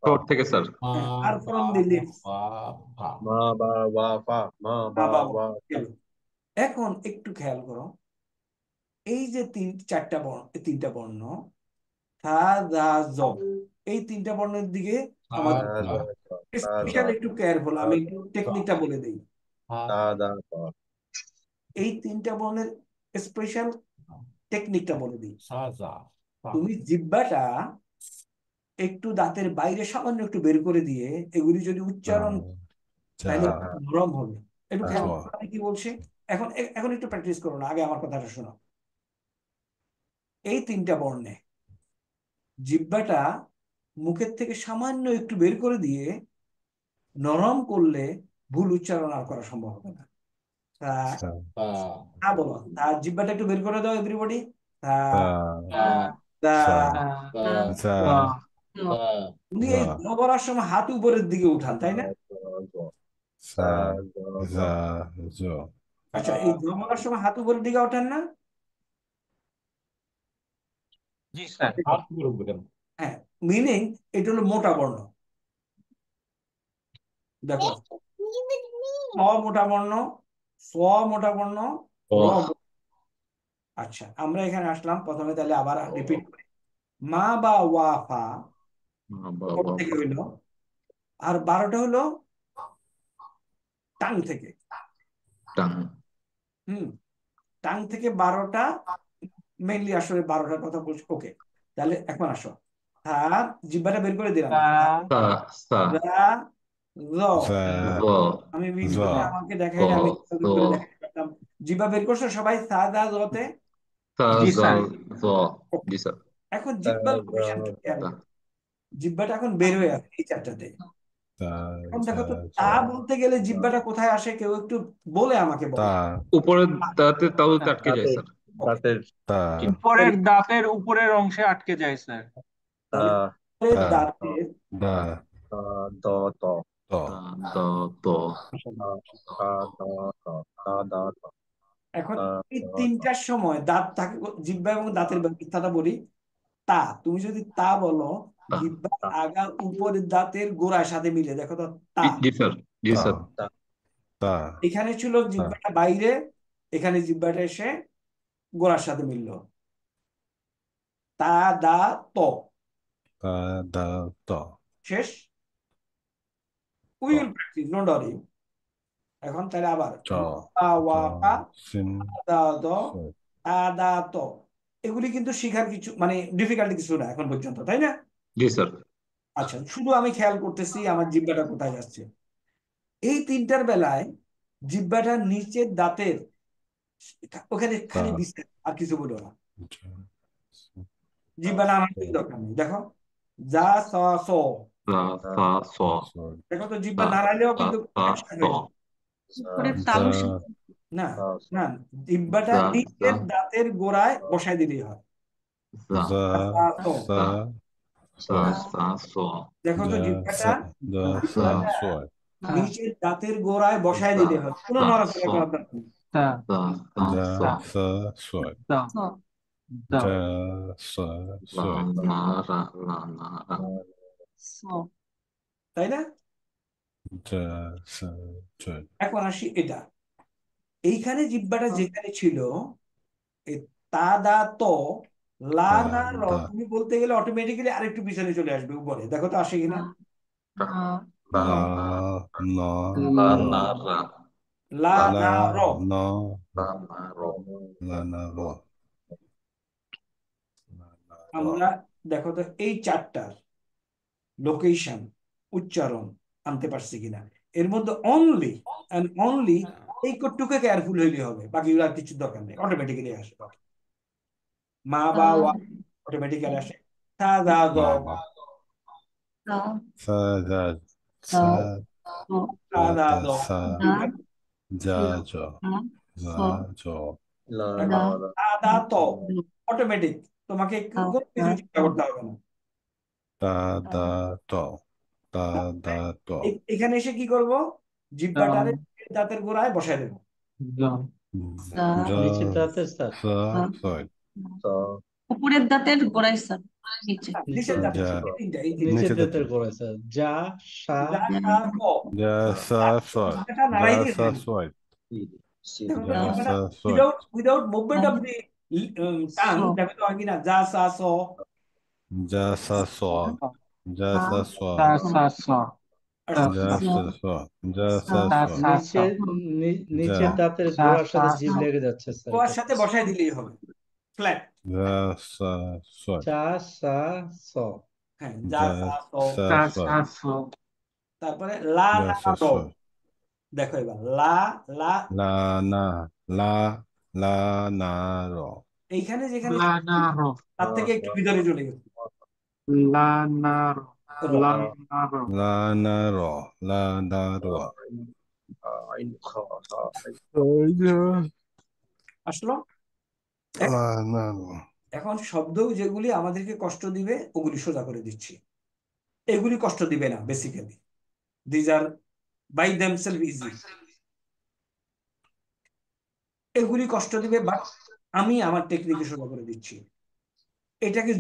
ঠোঁট থেকে স্যার মা আর বা ফ্রম দি লিপস ওয়া ফা মা বা ওয়া ফা মা মা বা বা ওয়া গেল। এখন একটু খেয়াল করো, এই যে চারটা বর্ণ, তিনটা বর্ণ থা দা জ, এই তিনটা বর্ণের দিকে তা আমাদের দা স্পেশাল একটু কেয়ারফুল, আমি একটু টেকনিকটা বলে দিই। তা এই তিনটা বর্ণের স্পেশাল টেকনিকটা বলে দিই। সা জা ফা তুমি জিহ্বাটা একটু দাঁতের বাইরে সামান্য একটু বের করে দিয়ে এগুলি যদি উচ্চারণ, যা তাহলে নরম হবে। একটু খেয়াল জ করো আমি কি বলছি। এখন এখন একটু প্র্যাকটিস করো না, আগে আমার কথাটা শোনো। এই তিনটা বর্ণে জিহ্বাটা মুখের থেকে সামান্য একটু বের করে দিয়ে নরম করলে ভুল উচ্চারণ আর করা সম্ভব হবে না। তা সা তা তা বলো, তার জিহ্বাটা একটু বের করে দাও এভরিবডি। তা তা তা সা তা যা তা তুমি যা এই জ বলার সময় হাত উপরের দিকে উঠান, তাই না? সা যা জ আচ্ছা, এই জ বলার সময় হাত উপরের দিকে ওঠান না? জি স্যার। হাত উপরে উঠবে কেন? হ্যাঁ, মিনিং এটা হলো মোটা বর্ণ। দেখো, স মোটা বর্ণ, স মোটা বর্ণ, র মোটা। আচ্ছা, আমরা এখানে আসলাম প্রথমে, তাহলে আবার রিপিট করি। মা বা ওয়া ফা মা বা কোথা ওয়া থেকে ফা হইলো? আর 12টা হলো টাং থেকে। টাং টাং থেকে 12টা, মেইনলি আসলে 12টার কথা বলছি। ওকে, তাহলে এখন আসো। হ্যাঁ, জিহ্বাটা বের করে দিলাম। সা সা রা, র। যা জ আমি জ ভিডিওতে আমাকে ক দেখাইলে আমি জ করে দেখাতে পারতাম। জিহ্বা বের করছো সবাই সা দা জতে? সা জি জা স্যার। জ জি স্যার এখন জিহ্বার লোকেশনটা খেয়াল করো। জিহ্বাটা এখন বের হয়ে আসে এই চারটাতে। তা এখন যা দেখো তো, জ তা বলতে গেলে জিহ্বাটা কোথায় আসে, কেউ একটু বলে আমাকে তা বলো। উপরের দাঁতে তালুতে হ্যাঁ, আটকে যায় স্যার ওকে, তা উপরের দাঁতের উপরের অংশে আটকে যায় স্যার। তাহলে উপরের তা দাঁতের দা দ ত ত তা দ ত এখন এই তিনটার সময় দাঁত থাকে, জিহ্বা এবং দাঁতের ব্যবস্থাটা বলি। তা তুমি যদি তা বলো, তা জিহ্বার আগা উপরের দাঁতের গোড়ার সাথে মিলে দেখো তো, তা। জি স্যার জি তা স্যার তা এখানে ছিল তা জিহ্বাটা বাইরে, এখানে জিহ্বাটা এসে গোড়ার সাথে মিলল। তা দা ত, তা দা ত শেষ। We will practice, don't worry. এখন তাহলে আবার চ তা ত ওয়া পা, সিন দা দ, স তা দা ত। এগুলি কিন্তু শিখার কিছু মানে ডিফিকাল্টি কিছু না এখন পর্যন্ত, তাই না? জি স্যার আচ্ছা, শুধু আমি খেয়াল করতেছি আমার জিহ্বাটা কোথায় যাচ্ছে। এই তিনটার বেলায় জিহ্বাটা নিচের দাঁতের ওখানে তা খালি বিস্তার, আর কিছু বলো না। জ জিহ্বাটা আমার কিছু দরকার নেই। দেখো, যা স স, সা সা স দেখো তো জিহ্বা সা নাড়াইলেও সা কিন্তু সা action স হয়ে যাবে। উপরের যা তালুর না না, জিহ্বাটা যা যা নিচের দাঁতের গোড়ায় বসায় দিলেই হয়। যা যা সা স, সা সা স সা সা স দেখো তো যা জিহ্বাটা, সা যা সা জিহ্বাটা সয় নিচের দাঁতের গোড়ায় বসায় সা দিলে হয়, কোনো সা নড়াচড়া স করার দরকার নেই। তা সা সা যা স সা সয় তা স তা যা সা লা সয় না রা লা না রা স তাই না? যা সা জয় এখন আসি এটা, এইখানে জিহ্বাটা যেখানে ছিল, এই তা দা ত, লা তা না র, দা তুমি বলতে গেলে অটোমেটিক্যালি আরেকটু পিছনে চলে আসবে উপরে। দেখো তো আসে কিনা। রা লা না না লা র না রা লা লা না র। না লা না র লা না র লা না র আমরা দেখো তো এই চারটার লোকেশন, উচ্চারণ আনতে পারছি কিনা। এর মধ্যে অনলি এন্ড অনলি এই কটুকে কেয়ারফুল হইলে হবে, বাকিগুলো আর কিছু দরকার নেই, অটোমেটিক্যালি আসে। মা বা ওয়া অটোমেটিক্যালি আসে। তা দা দ, মা বা তা সা যা তা সা স তা দা তা দ। সা দা যা জ তা যা স জ দা তা দা ত অটোমেটিক, তোমাকে তা কোনো তা কিছু চিন্তা করতে হবে না। তা দা ত তা দা ত এখানে এসে কি করব, জিহ্বাটারে দাঁতের গোড়ায় বসায় দেবো। জ দা যা নিচের দাঁতে স্যার সা তা সয় উপরের দাঁতের গোড়ায় স্যার, নিচে। নিচের দাঁতে যা এই তিনটা, এই তিনটা। নিচের নিচের দাঁতে দাঁতের গোড়ায় স্যার। যা, সা, যা সা স। যা সা সয় জিহ্বাটা যা নাড়াই দিয়ে সা হয় না। সয় দেখো তো যা জিহ্বাটা সা সয় without movement of the tongue স, দেখো তো হয় কিনা, যা সা স। যা সা স যা সা, সা স সা সা স আর সা যা স, সা স যা সা, সা সা স সা স নিচের যা নিচের দাঁতের সা গোড়ার সা সাথে স জিভ লেগে যাচ্ছে স্যার, কোয়ার এটা সাথে বসায় দিলেই হবে, ফ্ল্যাট। যা সা সয় চা, সা, স। হ্যাঁ, যা যা সা স। সা সা সয় সা স তারপরে লা যা না সা র। সয় দেখো এবার লা লা, লা না লা লা না র এইখানে যেখানে লা না র তার থেকে একটু ভিতরে চলে গেছে লা না র র। লা না র লা না র লা না র আসলো। লা না র এখন শব্দ যেগুলি আমাদেরকে কষ্ট দিবে ওগুলি সোজা করে দিচ্ছি, এগুলি কষ্ট দিবে না। Basically these are by themselves easy. এগুলি কষ্ট দিবে, বাট আমি আমার টেকনিকে সোজা করে দিচ্ছি। এটাকে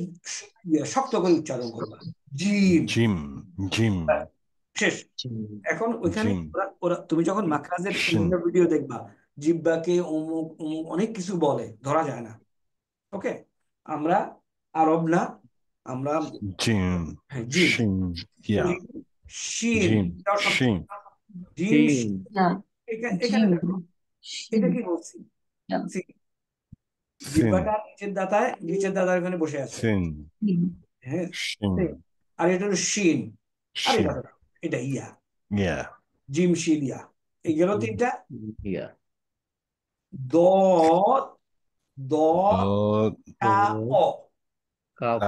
শক্ত করে উচ্চারণ করবা, জিম। জিম জিম শেষ। এখন ওইখানে জিম ওরা তুমি যখন মাখরাজের শিন বিভিন্ন ভিডিও দেখবা, জিব্বাকে অমুক অমুক অনেক কিছু বলে, ধরা যায় না। ওকে, আমরা আরব না, আমরা জিম হ্যাঁ জিম। শিন ইয়া শিন, জিম এটাও শব্দ। শিন জিম শিন, না, এখানে জিম, দেখো, এটা কি বলছি, সিন। সিন জিব্বাটা নিচের দাদার ওখানে বসে আছে। সিন হ্যাঁ, শিন আর এটা হলো শিন, আর শিন এটা ইয়া, ইয়া জিম শিন ইয়া। এই গেল তিনটা। ইয়া, দ দ কা অ। কাপ,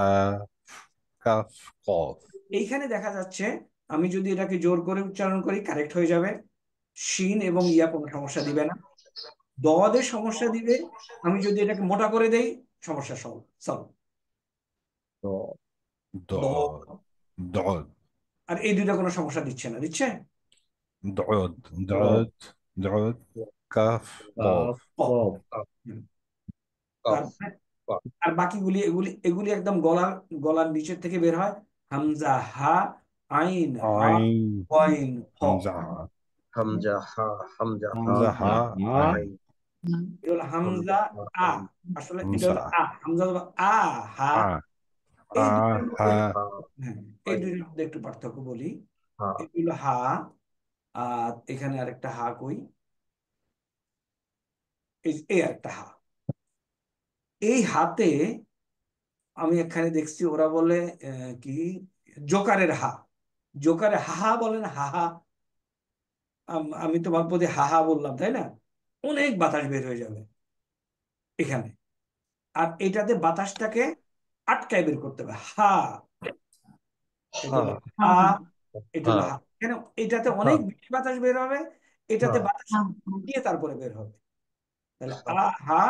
কাফ কফ এইখানে দেখা যাচ্ছে আমি যদি এটাকে জোর করে উচ্চারণ করি কারেক্ট হয়ে যাবে। শিন এবং ইয়া কোনো সমস্যা দিবে না। দদের সমস্যা দিবে আমি যদি এটাকে মোটা করে দেই, সমস্যা সলভ। দ দ। দদ আর এই দুইটা কোনো সমস্যা দিচ্ছে না, দিচ্ছে দদ দদ দদ কাফ কাপ, কফ কপ, হুম। তারপরে আর বাকিগুলি এগুলি একদম গলার নিচের থেকে বের হয়। হামজা হা, আইন হা, আইন ওয়াইন হ। হামজা হামজা হা আইন এটা হলো হামজা আ, আসলে এটা হামজা হলো আ, হামজা হলো আ হা। আ এই আ দুটোর হা মধ্যে, হ্যাঁ, এই দুটোর মধ্যে একটু পার্থক্য বলি। এটা হলো হা, আর এখানে আরেকটা হা কই, এই আরেকটা হা। এই হাতে আমি এখানে দেখছি ওরা বলে কি জোকারের হা, জোকারের হাহা বলে না, হাহা। আমি তো ভাববো যে হাহা বললাম, তাই না? অনেক বাতাস বের হয়ে যাবে এখানে। আর এটাতে বাতাসটাকে আটকায় বের করতে হবে, হা। এটা হলো হা, এটা হলো হা। কেন? এটাতে অনেক বেশি বাতাস বের হবে, এটাতে বাতাস দিয়ে তারপরে বের হবে। তাহলে আ হা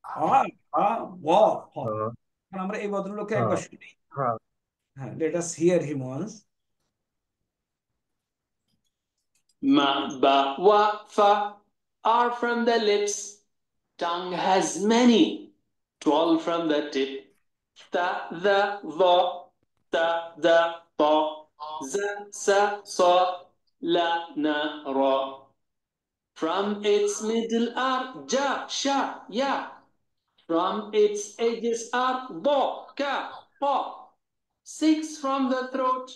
আ হা ও হ। আমরা এই ভদ্রলোককে একবার শুনি। হ্যাঁ, let us hear him once. Ma, ba, wa, fa are from the lips. Tongue has many. 12 from the tip. Ta, the, vo, ta, the, po, za, sa, so, la, na, ro. From its middle are ja, sha, ya. From its edges are bo, ka, po. 6 from the throat.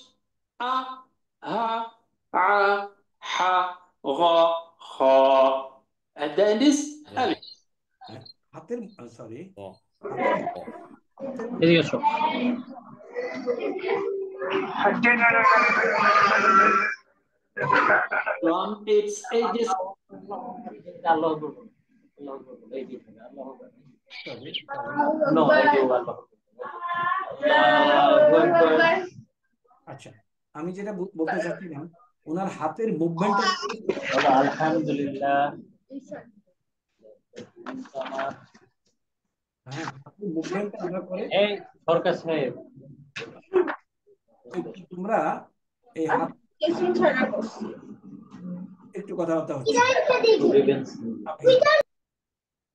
A, ha, a, ha, gha, kha. And then is alif. হাতের সরি, এদিকে আসো। From its edges. আচ্ছা, আমি যেটা বলতে চাচ্ছিলাম, ওনার হাতের মুভমেন্টটা আলহামদুলিল্লাহ। হ্যাঁ, হাতের মুভমেন্টটা আমরা করে এই সরকার সাহেব, তোমরা এই হাত একটু কথাবার্তা হচ্ছে।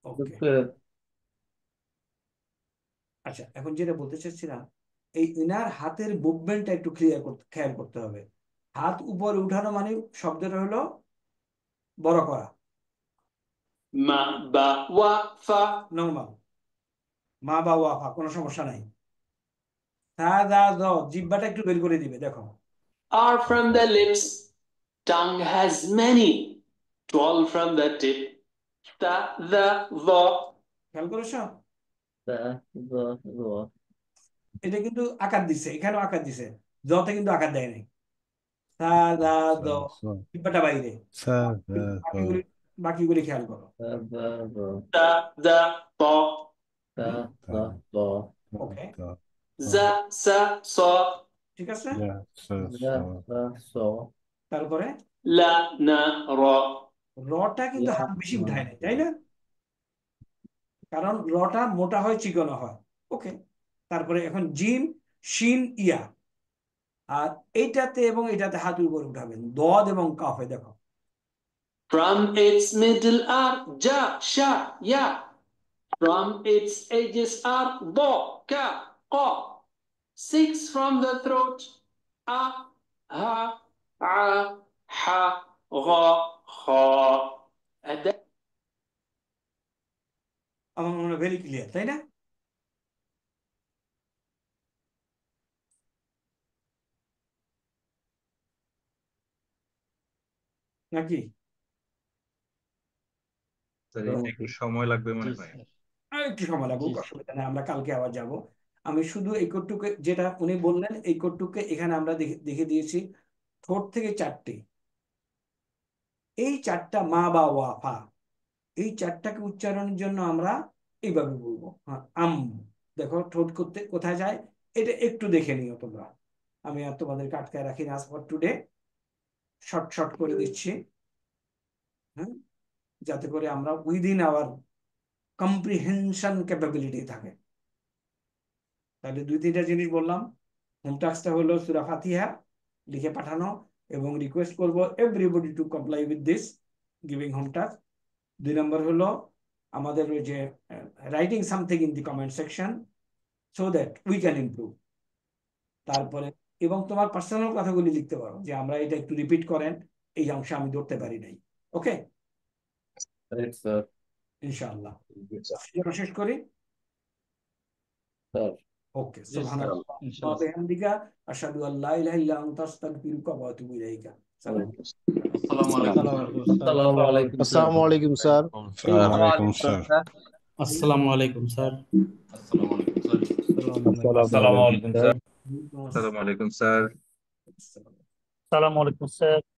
ওকে, আচ্ছা, এখন যেটা বলতে চাচ্ছিলাম, এই ইনার হাতের মুভমেন্টটা একটু খেয়াল করতে হবে। হাত উপরে উঠানো মানে শব্দটা হলো বড় করা, মা বা ওয়া ফা নর্মাল, মা বা ওয়াফা, কোনো সমস্যা নাই। তা দা দ, জিহ্বাটা একটু বের করে দিবে, দেখো। are from the lips. Tongue has many. 12 from the tip. The খেয়াল করেছো? the এটা কিন্তু আকার দিছে, এখানেও আকার দিছে, জতে কিন্তু আকার দেয় নাই। তা দা দ, জিহ্বাটা বাইরে। বাকিগুলি বাকিগুলি খেয়াল করো। the okay, za sa so ঠিক আছে। so তারপরে la na ra রটা কিন্তু হাত বেশি উঠায় নাই, তাই না? কারণ রটা মোটা হয়, চিকনো হয়। ওকে, তারপরে এখন জিম, শিন, ইয়া, আর এইটাতে এবং এটাতে হাত উপর উঠাবেন। দদ এবং কাফে দেখো। from its middle are ja sha ya. From its edges are bo ka qa. 6 from the throat a ha a ha gha kha. And then আমার মনে হয় ভেরি ক্লিয়ার, তাই না? নাকি স্যার এটা একটু সময় লাগবে মনে হয়। একটু সময় লাগুক, অসুবিধা নেই, আমরা কালকে আবার যাব। আমি শুধু এই কোডটুকে, যেটা উনি বললেন, এই কোডটুকে এখানে আমরা দেখে দিয়েছি। ঠোঁট থেকে 4টি, এই 4টা মা বা ওয়াফা, এই 4টাকে উচ্চারণের জন্য আমরা এইভাবে বলবো। হ্যাঁ, দেখো ঠোঁট করতে কোথায় যায়, এটা একটু দেখে নিও তোমরা। আমি আর তোমাদের কাটকায় রাখি না, ফর টুডে শর্ট শর্ট করে দিচ্ছি, হ্যাঁ, যাতে করে আমরা উইদিন আওয়ার কম্প্রিহেনশন ক্যাপাবিলিটি থাকে। তাহলে 2-3টা জিনিস বললাম। হোম টাস্কটা হলো সূরা ফাতিহা লিখে পাঠানো, এবং রিকোয়েস্ট করব everybody to comply with this giving home task. 2 নম্বর হলো আমাদের ওই যে writing something in the comment section so that we can improve. তারপরে এবং তোমার পার্সোনাল কথাগুলি লিখতে পারো, যে আমরা এটা একটু রিপিট করেন, এই অংশে আমি ধরতে পারি নাই। ওকে, ইনশাআল্লাহ। শেষ করি। ওকে, সুবহানাল্লাহ ওয়া বিহামদিকা আশহাদু আল্লা ইলাহা ইল্লা আনতা আস্তাগফিরুকা ওয়া আতুবু ইলাইকা। আসসালামু আলাইকুম আসসালামু আলাইকুম স্যার। ওয়ালাইকুম স্যার। আসসালামু আলাইকুম স্যার। আসসালামু আলাইকুম স্যার। আসসালামু আলাইকুম স্যার। আসসালামু আলাইকুম স্যার।